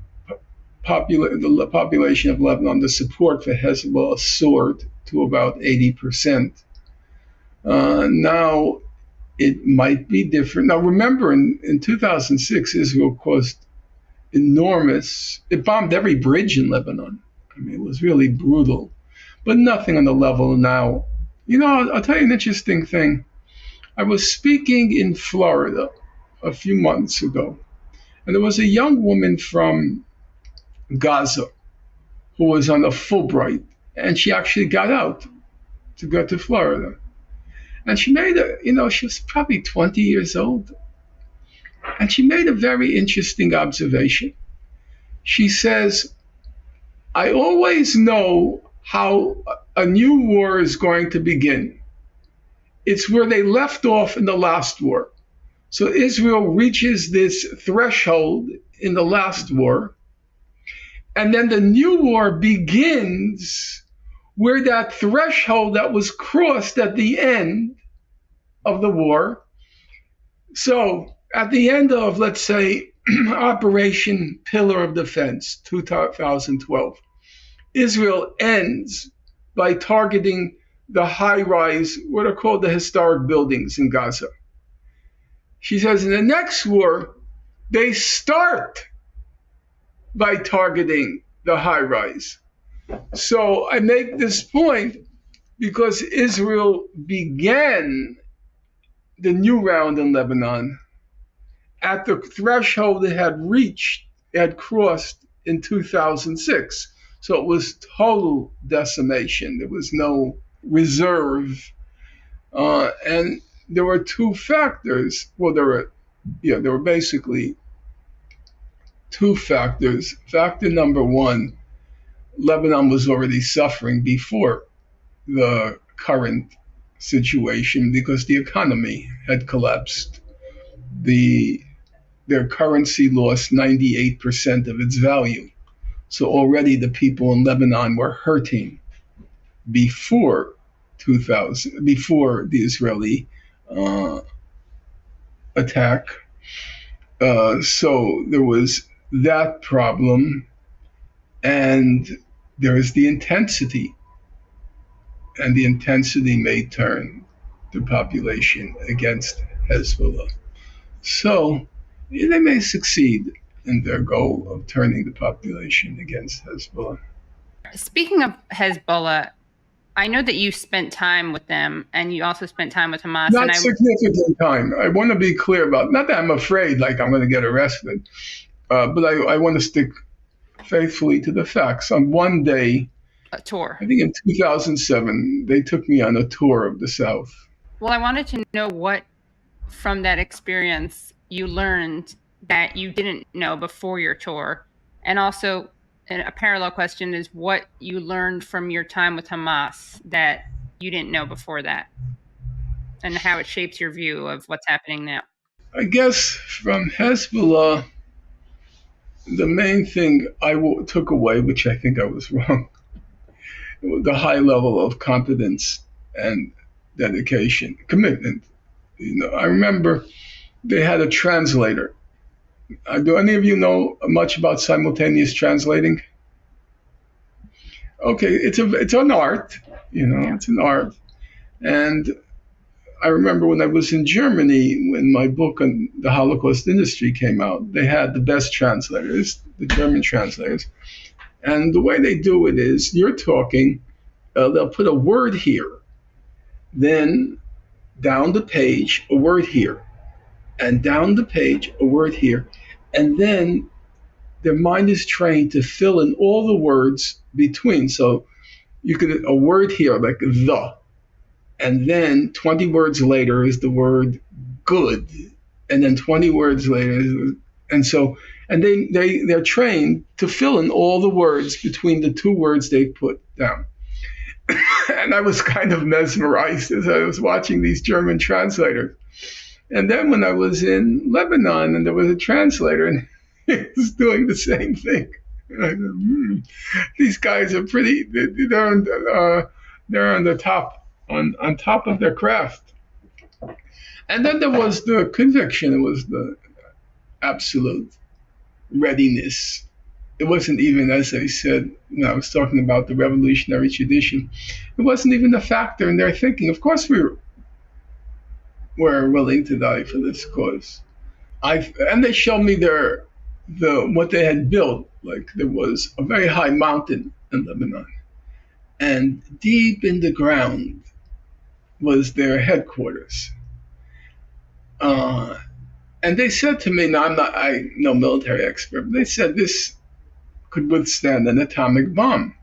population of Lebanon, the support for Hezbollah soared to about 80%. Now it might be different. Now remember, in 2006, Israel caused it bombed every bridge in Lebanon. I mean, it was really brutal, but nothing on the level now. I'll tell you an interesting thing. I was speaking in Florida a few months ago, and there was a young woman from Gaza who was on a Fulbright, and she actually got out to go to Florida. And she was probably 20 years old. And she made a very interesting observation. She says, "I always know how a new war is going to begin. It's where they left off in the last war. So Israel reaches this threshold in the last war, and then the new war begins where that threshold that was crossed at the end of the war. So at the end of, let's say, Operation Pillar of Defense, 2012, Israel ends by targeting the high-rise, what are called the historic buildings in Gaza. She says in the next war, they start by targeting the high-rise. So I make this point because Israel began the new round in Lebanon at the threshold it had crossed in 2006. So it was total decimation. There was no reserve. And there were two factors. Well, there were basically two factors. Factor number one, Lebanon was already suffering before the current situation because the economy had collapsed. Their currency lost 98% of its value. So already the people in Lebanon were hurting before the Israeli attack. So there was that problem, and there is the intensity, and the intensity may turn the population against Hezbollah. So they may succeed in their goal of turning the population against Hezbollah. Speaking of Hezbollah, I know that you spent time with them, and you also spent time with Hamas. Not significant time. I want to be clear about, not that I'm afraid like I'm going to get arrested, but I want to stick faithfully to the facts. On one day, a tour. I think in 2007, they took me on a tour of the South. Well, I wanted to know what, from that experience, you learned that you didn't know before your tour. And also, a parallel question is what you learned from your time with Hamas that you didn't know before that, and how it shapes your view of what's happening now. I guess from Hezbollah, The main thing took away, which I think I was wrong, the high level of competence and dedication, commitment. I remember they had a translator. Do any of you know much about simultaneous translating? Okay, it's an art. It's an art. And I remember when I was in Germany, when my book on the Holocaust industry came out, they had the best translators, the German translators. And the way they do it is you're talking, they'll put a word here, then down the page, a word here, and down the page, a word here. And then their mind is trained to fill in all the words between. So you could, a word here, like the, and then 20 words later is the word good, and then 20 words later, and they're trained to fill in all the words between the two words they put down. And I was kind of mesmerized as I was watching these German translators. And then when I was in Lebanon and there was a translator and he was doing the same thing, and I said, these guys are pretty, they're on the top, on top of their craft. And then there was the conviction, it was the absolute readiness. It wasn't even, as I said, when I was talking about the revolutionary tradition, it wasn't even a factor in their thinking. Of course we're willing to die for this cause. And they showed me what they had built. Like there was a very high mountain in Lebanon, and deep in the ground was their headquarters. And they said to me, now I'm no military expert, but they said this could withstand an atomic bomb.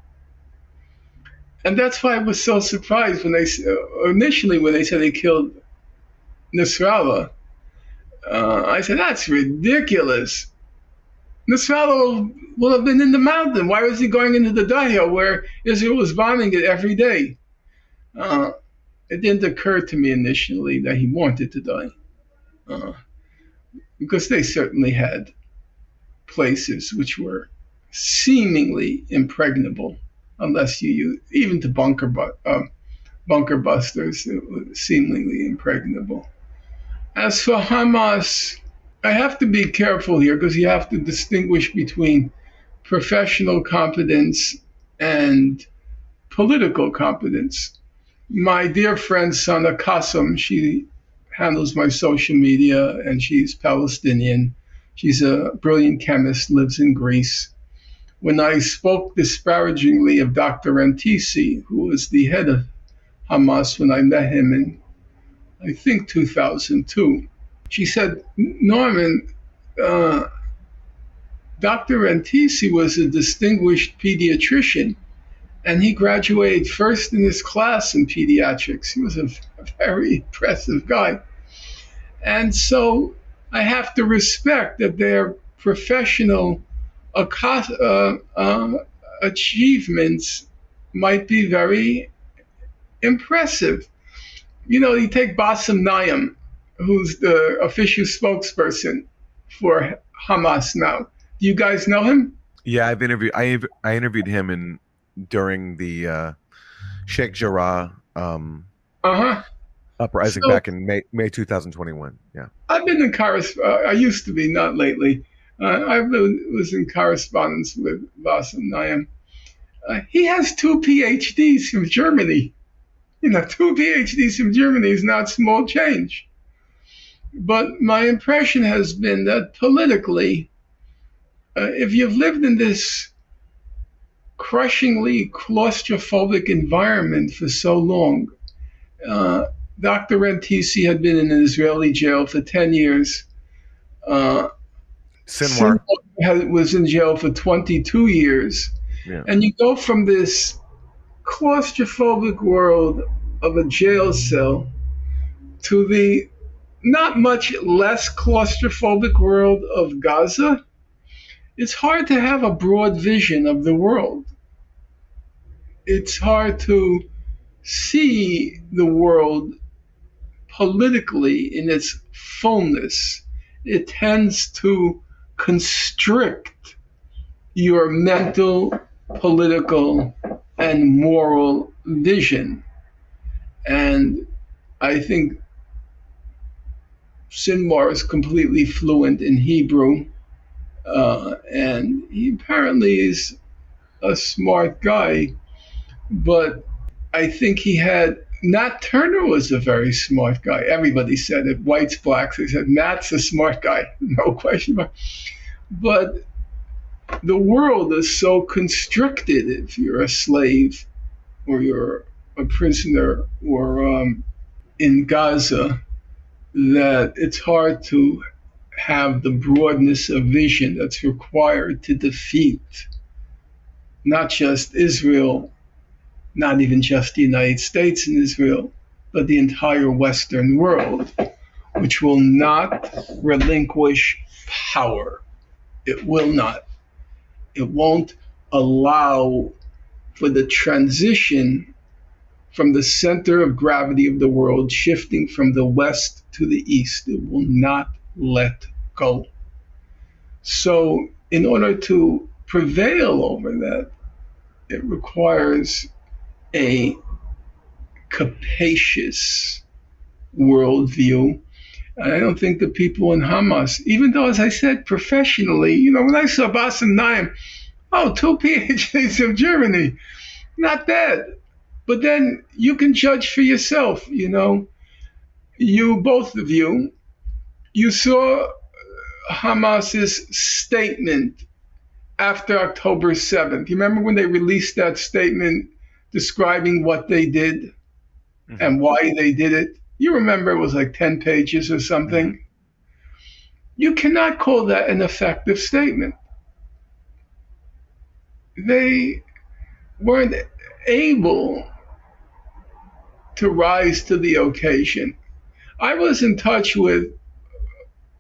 And that's why I was so surprised when initially when they said they killed Nasrallah. I said, that's ridiculous. Nasrallah will have been in the mountain. Why was he going into the Dahya where Israel was bombing it every day? It didn't occur to me initially that he wanted to die. Because they certainly had places which were seemingly impregnable, unless you use, even to bunker busters, it was seemingly impregnable. As for Hamas, I have to be careful here because you have to distinguish between professional competence and political competence. My dear friend Sana Qassem, she handles my social media and she's Palestinian. She's a brilliant chemist, lives in Greece. When I spoke disparagingly of Dr. Rantisi, who was the head of Hamas when I met him in, I think, 2002, she said, Norman, Dr. Rantisi was a distinguished pediatrician, and he graduated first in his class in pediatrics. He was a very impressive guy. And so I have to respect that their professional achievements might be very impressive. You take Bassem Naim, who's the official spokesperson for Hamas now. Do you guys know him? Yeah, I interviewed him during the Sheikh Jarrah uprising back in May 2021. Yeah, I've been in correspondence. I used to be, not lately. I was in correspondence with Bassem Naim. He has 2 PhDs from Germany. 2 PhDs from Germany is not small change. But my impression has been that politically, if you've lived in this crushingly claustrophobic environment for so long, Dr. Rantisi had been in an Israeli jail for 10 years. Sinwar was in jail for 22 years. Yeah. And you go from this claustrophobic world of a jail cell to the not much less claustrophobic world of Gaza. It's hard to have a broad vision of the world. It's hard to see the world politically in its fullness. It tends to constrict your mental, political, and moral vision. And I think Sinwar is completely fluent in Hebrew, and he apparently is a smart guy, but I think he had Nat Turner was a very smart guy. Everybody said it, whites, blacks. They said Nat's a smart guy, no question about it. But the world is so constricted if you're a slave or you're a prisoner or in Gaza that it's hard to have the broadness of vision that's required to defeat not just Israel, not even just the United States and Israel, but the entire Western world, which will not relinquish power. It will not. It won't allow for the transition from the center of gravity of the world shifting from the west to the east. It will not let go. So, in order to prevail over that, it requires a capacious worldview. And I don't think the people in Hamas, even though, as I said, professionally, when I saw Bassem Naim, 2 PhDs from Germany, not bad. But then you can judge for yourself, both of you saw Hamas's statement after October 7th. You remember when they released that statement describing what they did and why they did it? You remember it was like 10 pages or something. You cannot call that an effective statement. They weren't able to rise to the occasion. I was in touch with,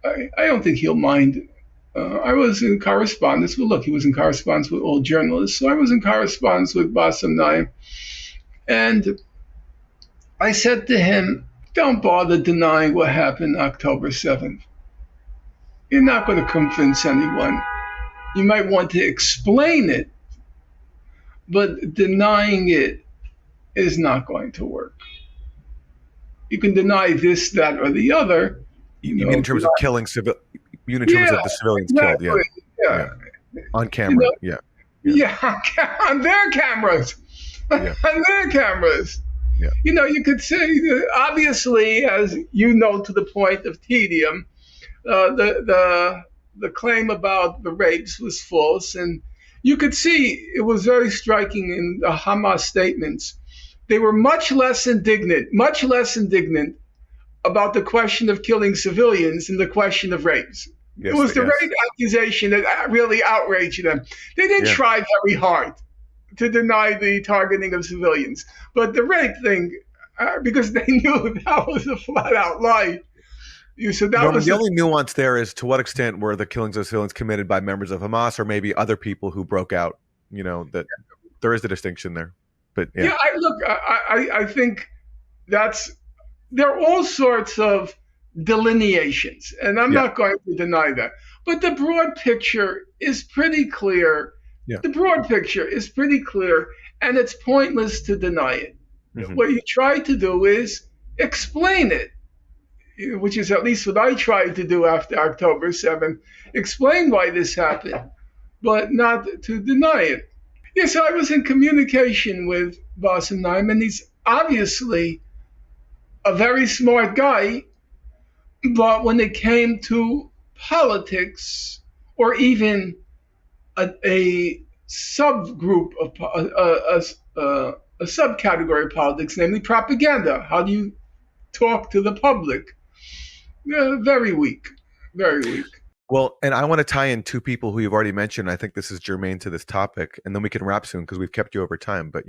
I don't think he'll mind. I was in correspondence with, he was in correspondence with all journalists. So I was in correspondence with Bassem Naim. And I said to him, don't bother denying what happened October 7th. You're not going to convince anyone. You might want to explain it, but denying it is not going to work. You can deny this, that, or the other. You mean in terms of killing civilians? You mean in terms of the civilians killed? Yeah. On camera. On their cameras. On their cameras. Yeah. You could say that obviously, as you know, to the point of tedium, the claim about the rapes was false, and you could see it was very striking in the Hamas statements. They were much less indignant about the question of killing civilians than the question of rapes. It was the rape accusation that really outraged them. They didn't try very hard to deny the targeting of civilians. But the rape thing, because they knew that was a flat-out lie. The only nuance there is to what extent were the killings of civilians committed by members of Hamas or maybe other people who broke out. That there is a distinction there. But I think there are all sorts of delineations, and I'm not going to deny that. But the broad picture is pretty clear. Yeah. The broad picture is pretty clear, and it's pointless to deny it. Mm-hmm. What you try to do is explain it, which is at least what I tried to do after October 7th, explain why this happened, but not to deny it. Yes, I was in communication with Bassem Naim, and he's obviously a very smart guy, but when it came to politics or even a subgroup of a subcategory of politics, namely propaganda, how do you talk to the public? Very weak. Well, and I want to tie in 2 people who you've already mentioned. I think this is germane to this topic, and then we can wrap soon because we've kept you over time. But,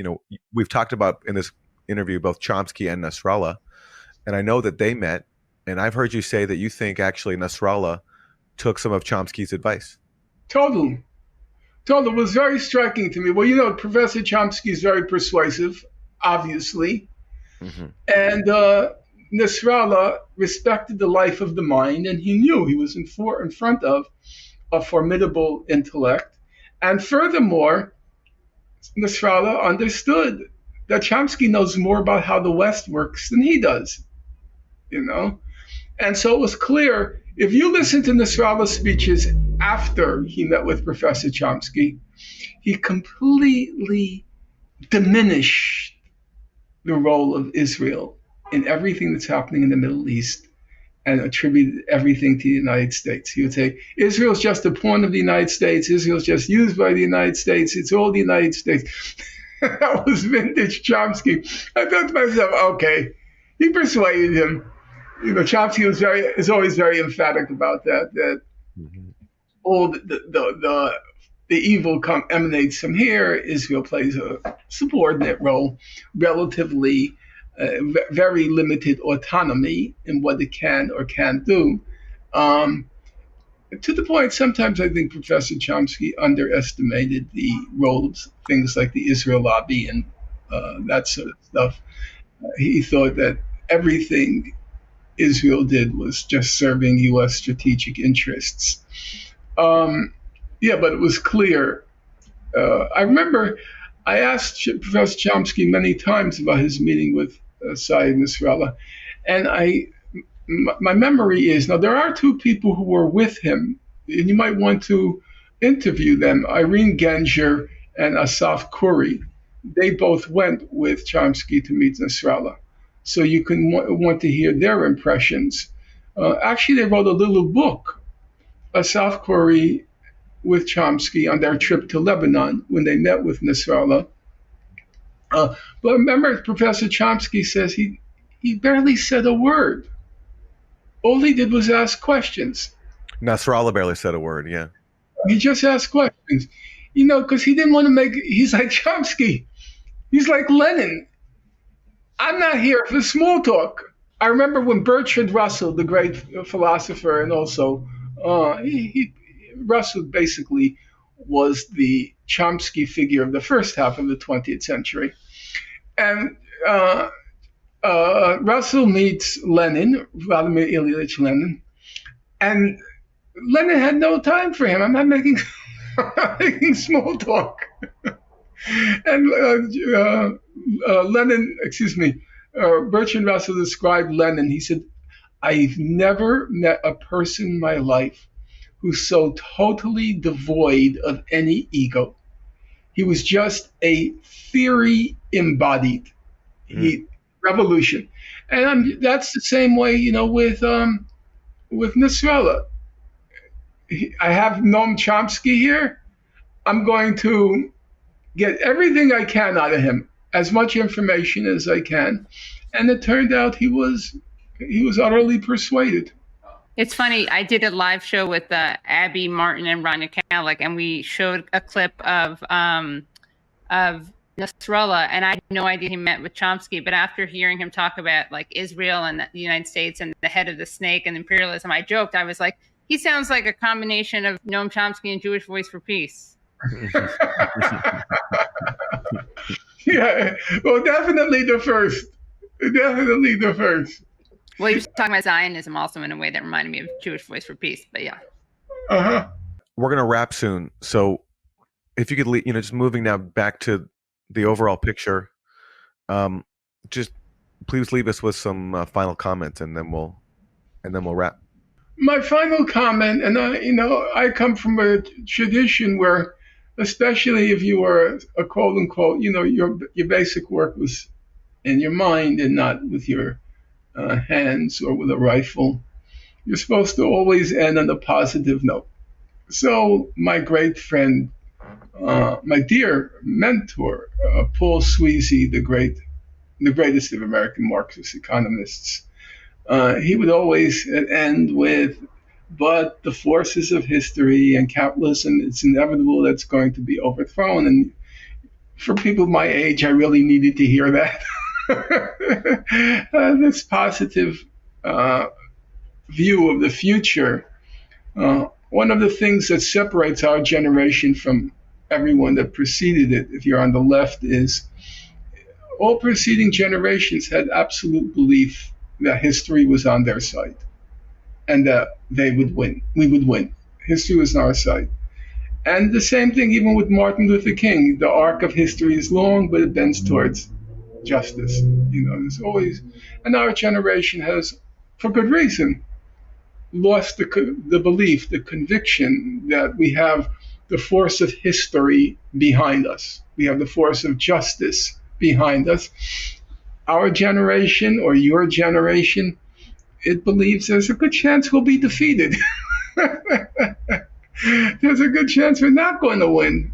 we've talked about in this interview both Chomsky and Nasrallah, and I know that they met, and I've heard you say that you think actually Nasrallah took some of Chomsky's advice. Totally. It was very striking to me. Well, Professor Chomsky is very persuasive, obviously, and Nasrallah respected the life of the mind, and he knew he was in front of a formidable intellect. And furthermore, Nasrallah understood that Chomsky knows more about how the West works than he does, you know? And so it was clear, if you listen to Nasrallah's speeches after he met with Professor Chomsky, he completely diminished the role of Israel in everything that's happening in the Middle East and attributed everything to the United States. He would say, Israel's just a pawn of the United States. Israel's just used by the United States. It's all the United States. That was vintage Chomsky. I thought to myself, okay, he persuaded him. You know, Chomsky is always very emphatic about that all the evil emanates from here. Israel plays a subordinate role, relatively very limited autonomy in what it can or can't do. To the point, sometimes I think Professor Chomsky underestimated the role of things like the Israel lobby and that sort of stuff. He thought that everything Israel did was just serving U.S. strategic interests. Yeah, but it was clear. I remember I asked Professor Chomsky many times about his meeting with Saeed Nasrallah, and my memory is, now there are two people who were with him, and you might want to interview them, Irene Genjer and Asaf Khoury. They both went with Chomsky to meet Nasrallah. So you can want to hear their impressions. Actually, they wrote a little book, Asaf Khoury with Chomsky on their trip to Lebanon when they met with Nasrallah. But remember, Professor Chomsky says he barely said a word. All he did was ask questions. Nasrallah barely said a word, yeah. He just asked questions, you know, because he didn't want to he's like Chomsky. He's like Lenin. I'm not here for small talk. I remember when Bertrand Russell, the great philosopher, and also Russell basically was the Chomsky figure of the first half of the 20th century. And Russell meets Lenin, Vladimir Ilyich Lenin, and Lenin had no time for him. I'm not making small talk. And Bertrand Russell described Lenin. He said, I've never met a person in my life who's so totally devoid of any ego. He was just a theory embodied. Revolution. And that's the same way, you know, with Nasrallah. I have Noam Chomsky here. I'm going to get everything I can out of him, as much information as I can. And it turned out he was utterly persuaded. It's funny. I did a live show with Abby Martin and Rania Kalik, and we showed a clip of Nasrallah, and I had no idea he met with Chomsky. But after hearing him talk about like Israel and the United States and the head of the snake and imperialism, I joked. I was like, he sounds like a combination of Noam Chomsky and Jewish Voice for Peace. Yeah, well, definitely the first. Definitely the first. Well, you're talking about Zionism also in a way that reminded me of Jewish Voice for Peace, but yeah. Uh-huh. We're going to wrap soon. So if you could, you know, just moving now back to the overall picture, just please leave us with some final comments, and then we'll wrap. My final comment, and I come from a tradition where, especially if you were a quote unquote, you know, your basic work was in your mind and not with your hands or with a rifle. You're supposed to always end on a positive note. So my great friend, my dear mentor, Paul Sweezy, the greatest of American Marxist economists, he would always end with, but the forces of history and capitalism, it's inevitable that's going to be overthrown. And for people my age, I really needed to hear that. This positive view of the future. One of the things that separates our generation from everyone that preceded it, if you're on the left, is all preceding generations had absolute belief that history was on their side and that they would win. We would win. History was on our side. And the same thing even with Martin Luther King. The arc of history is long, but it bends towards justice. There's always, and our generation has, for good reason, lost the belief, the conviction that we have the force of history behind us. We have the force of justice behind us. Our generation, or your generation, it believes there's a good chance we'll be defeated. There's a good chance we're not going to win.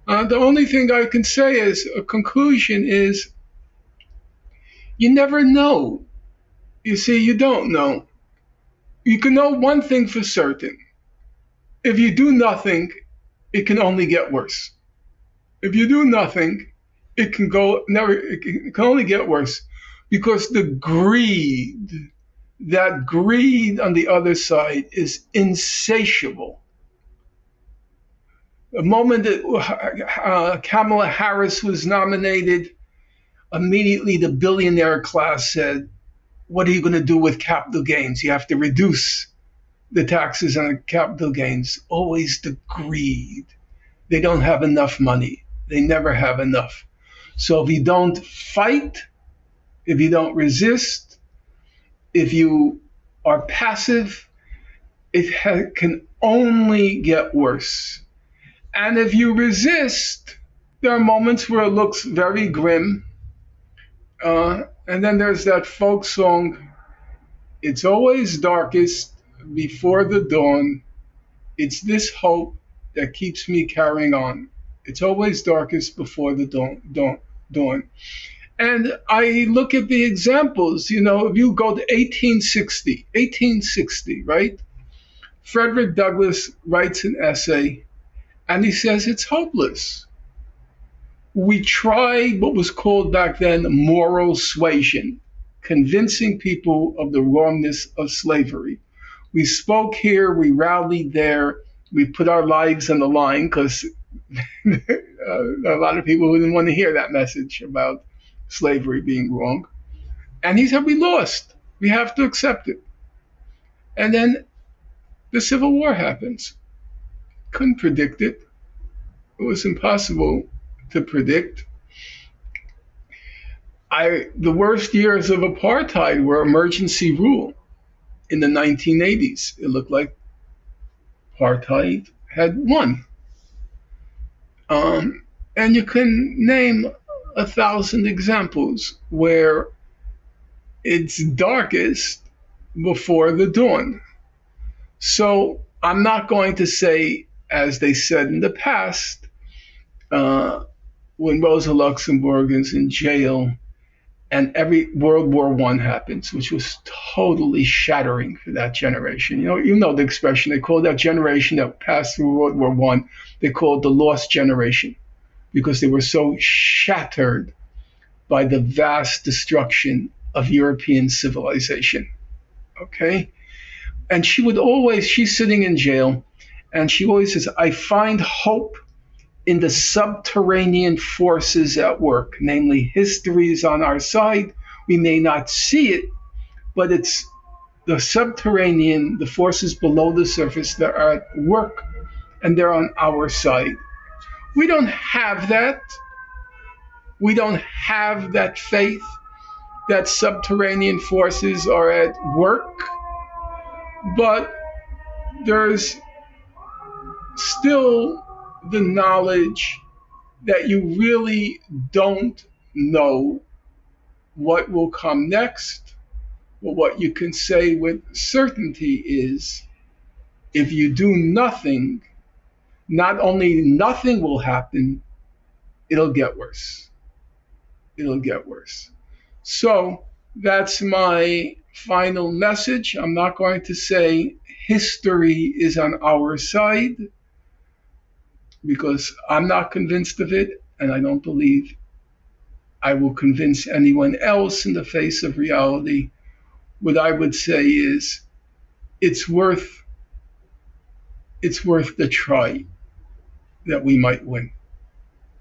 The only thing I can say as a conclusion is you never know. You see, you don't know. You can know one thing for certain. If you do nothing, it can only get worse. If you do nothing, it can only get worse, because that greed on the other side is insatiable. The moment that Kamala Harris was nominated, immediately the billionaire class said, what are you going to do with capital gains? You have to reduce the taxes on capital gains. Always the greed. They don't have enough money. They never have enough. So if you don't fight, if you don't resist, if you are passive, it can only get worse. And if you resist, there are moments where it looks very grim. And then there's that folk song, it's always darkest before the dawn. It's this hope that keeps me carrying on. It's always darkest before the dawn. And I look at the examples, if you go to 1860, right? Frederick Douglass writes an essay, and he says it's hopeless. We tried what was called back then moral suasion, convincing people of the wrongness of slavery. We spoke here, we rallied there, we put our lives on the line, because a lot of people didn't want to hear that message about slavery being wrong. And he said, we lost. We have to accept it. And then the Civil War happens. Couldn't predict it. It was impossible to predict. The worst years of apartheid were emergency rule in the 1980s. It looked like apartheid had won. And you can name 1,000 examples where it's darkest before the dawn. So I'm not going to say, as they said in the past, when Rosa Luxemburg is in jail and every World War I happens, which was totally shattering for that generation. You know the expression, they call that generation that passed through World War I, they call it the lost generation, because they were so shattered by the vast destruction of European civilization. Okay? And she's sitting in jail, and she always says, I find hope in the subterranean forces at work, namely history is on our side. We may not see it, but it's the subterranean, the forces below the surface that are at work, and they're on our side. We don't have that. We don't have that faith that subterranean forces are at work, but there's still the knowledge that you really don't know what will come next. But what you can say with certainty is, if you do nothing, not only nothing will happen, it'll get worse. It'll get worse. So that's my final message. I'm not going to say history is on our side, because I'm not convinced of it, and I don't believe I will convince anyone else in the face of reality. What I would say is, it's worth the try that we might win.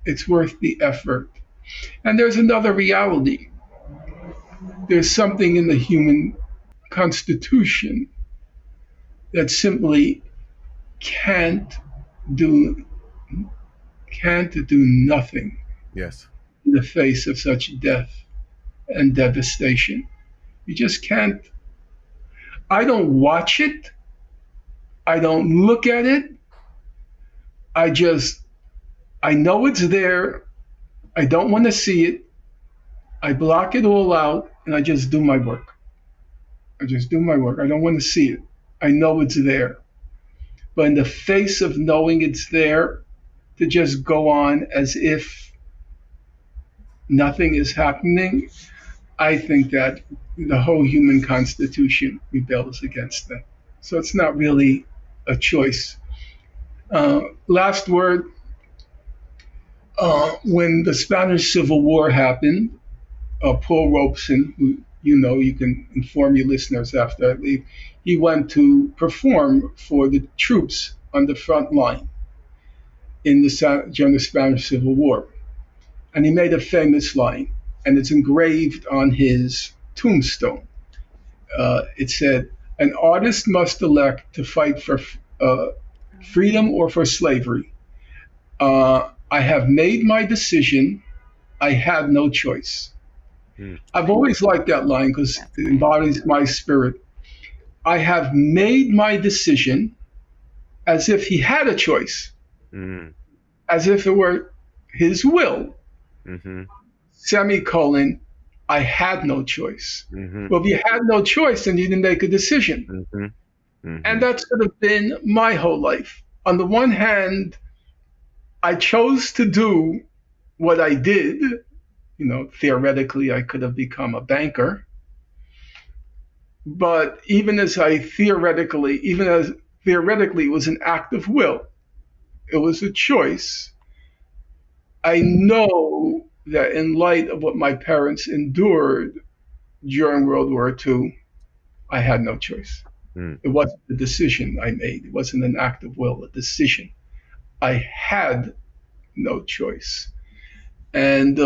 It's worth the effort. And there's another reality. There's something in the human constitution that simply can't do nothing Yes. in the face of such death and devastation. You just can't. I don't watch it. I don't look at it. I know it's there. I don't want to see it. I block it all out and I just do my work. I don't want to see it. I know it's there. But in the face of knowing it's there, to just go on as if nothing is happening, I think that the whole human constitution rebels against that. So it's not really a choice. Last word, when the Spanish Civil War happened, Paul Robeson, who you can inform your listeners after I leave, he went to perform for the troops on the front line during the Spanish Civil War. And he made a famous line, and it's engraved on his tombstone. It said, "An artist must elect to fight for freedom or for slavery. I have made my decision. I have no choice." I've always liked that line because it embodies my spirit. I have made my decision, as if he had a choice, as if it were his will. Semicolon, I had no choice. Well, if you had no choice, then you didn't make a decision. And that's sort of been my whole life. On the one hand, I chose to do what I did. Theoretically, I could have become a banker. But even as theoretically, it was an act of will. It was a choice. I know that in light of what my parents endured during World War II, I had no choice. It wasn't a decision I made. It wasn't an act of will, a decision. I had no choice. And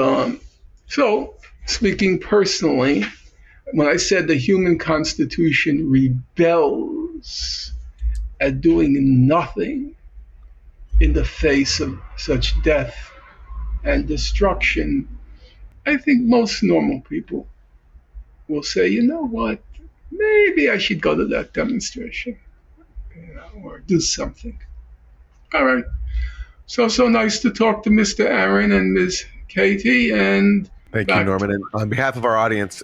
so, speaking personally, when I said the human constitution rebels at doing nothing in the face of such death and destruction, I think most normal people will say, you know what, maybe I should go to that demonstration, or do something. All right. So nice to talk to Mr. Aaron and Ms. Katie. And thank you, Norman. And on behalf of our audience,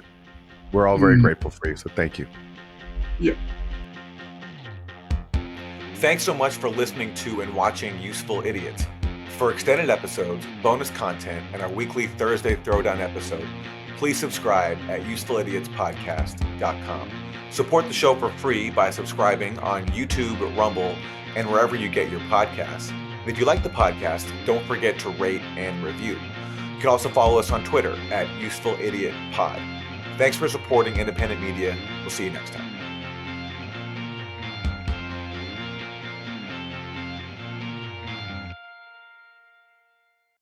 we're all very grateful for you. So thank you. Yeah. Thanks so much for listening to and watching Useful Idiots. For extended episodes, bonus content, and our weekly Thursday Throwdown episode, please subscribe at usefulidiots.podcast.com. Support the show for free by subscribing on YouTube, Rumble, and wherever you get your podcasts. And if you like the podcast, don't forget to rate and review. You can also follow us on Twitter at UsefulIdiotPod. Thanks for supporting independent media. We'll see you next time.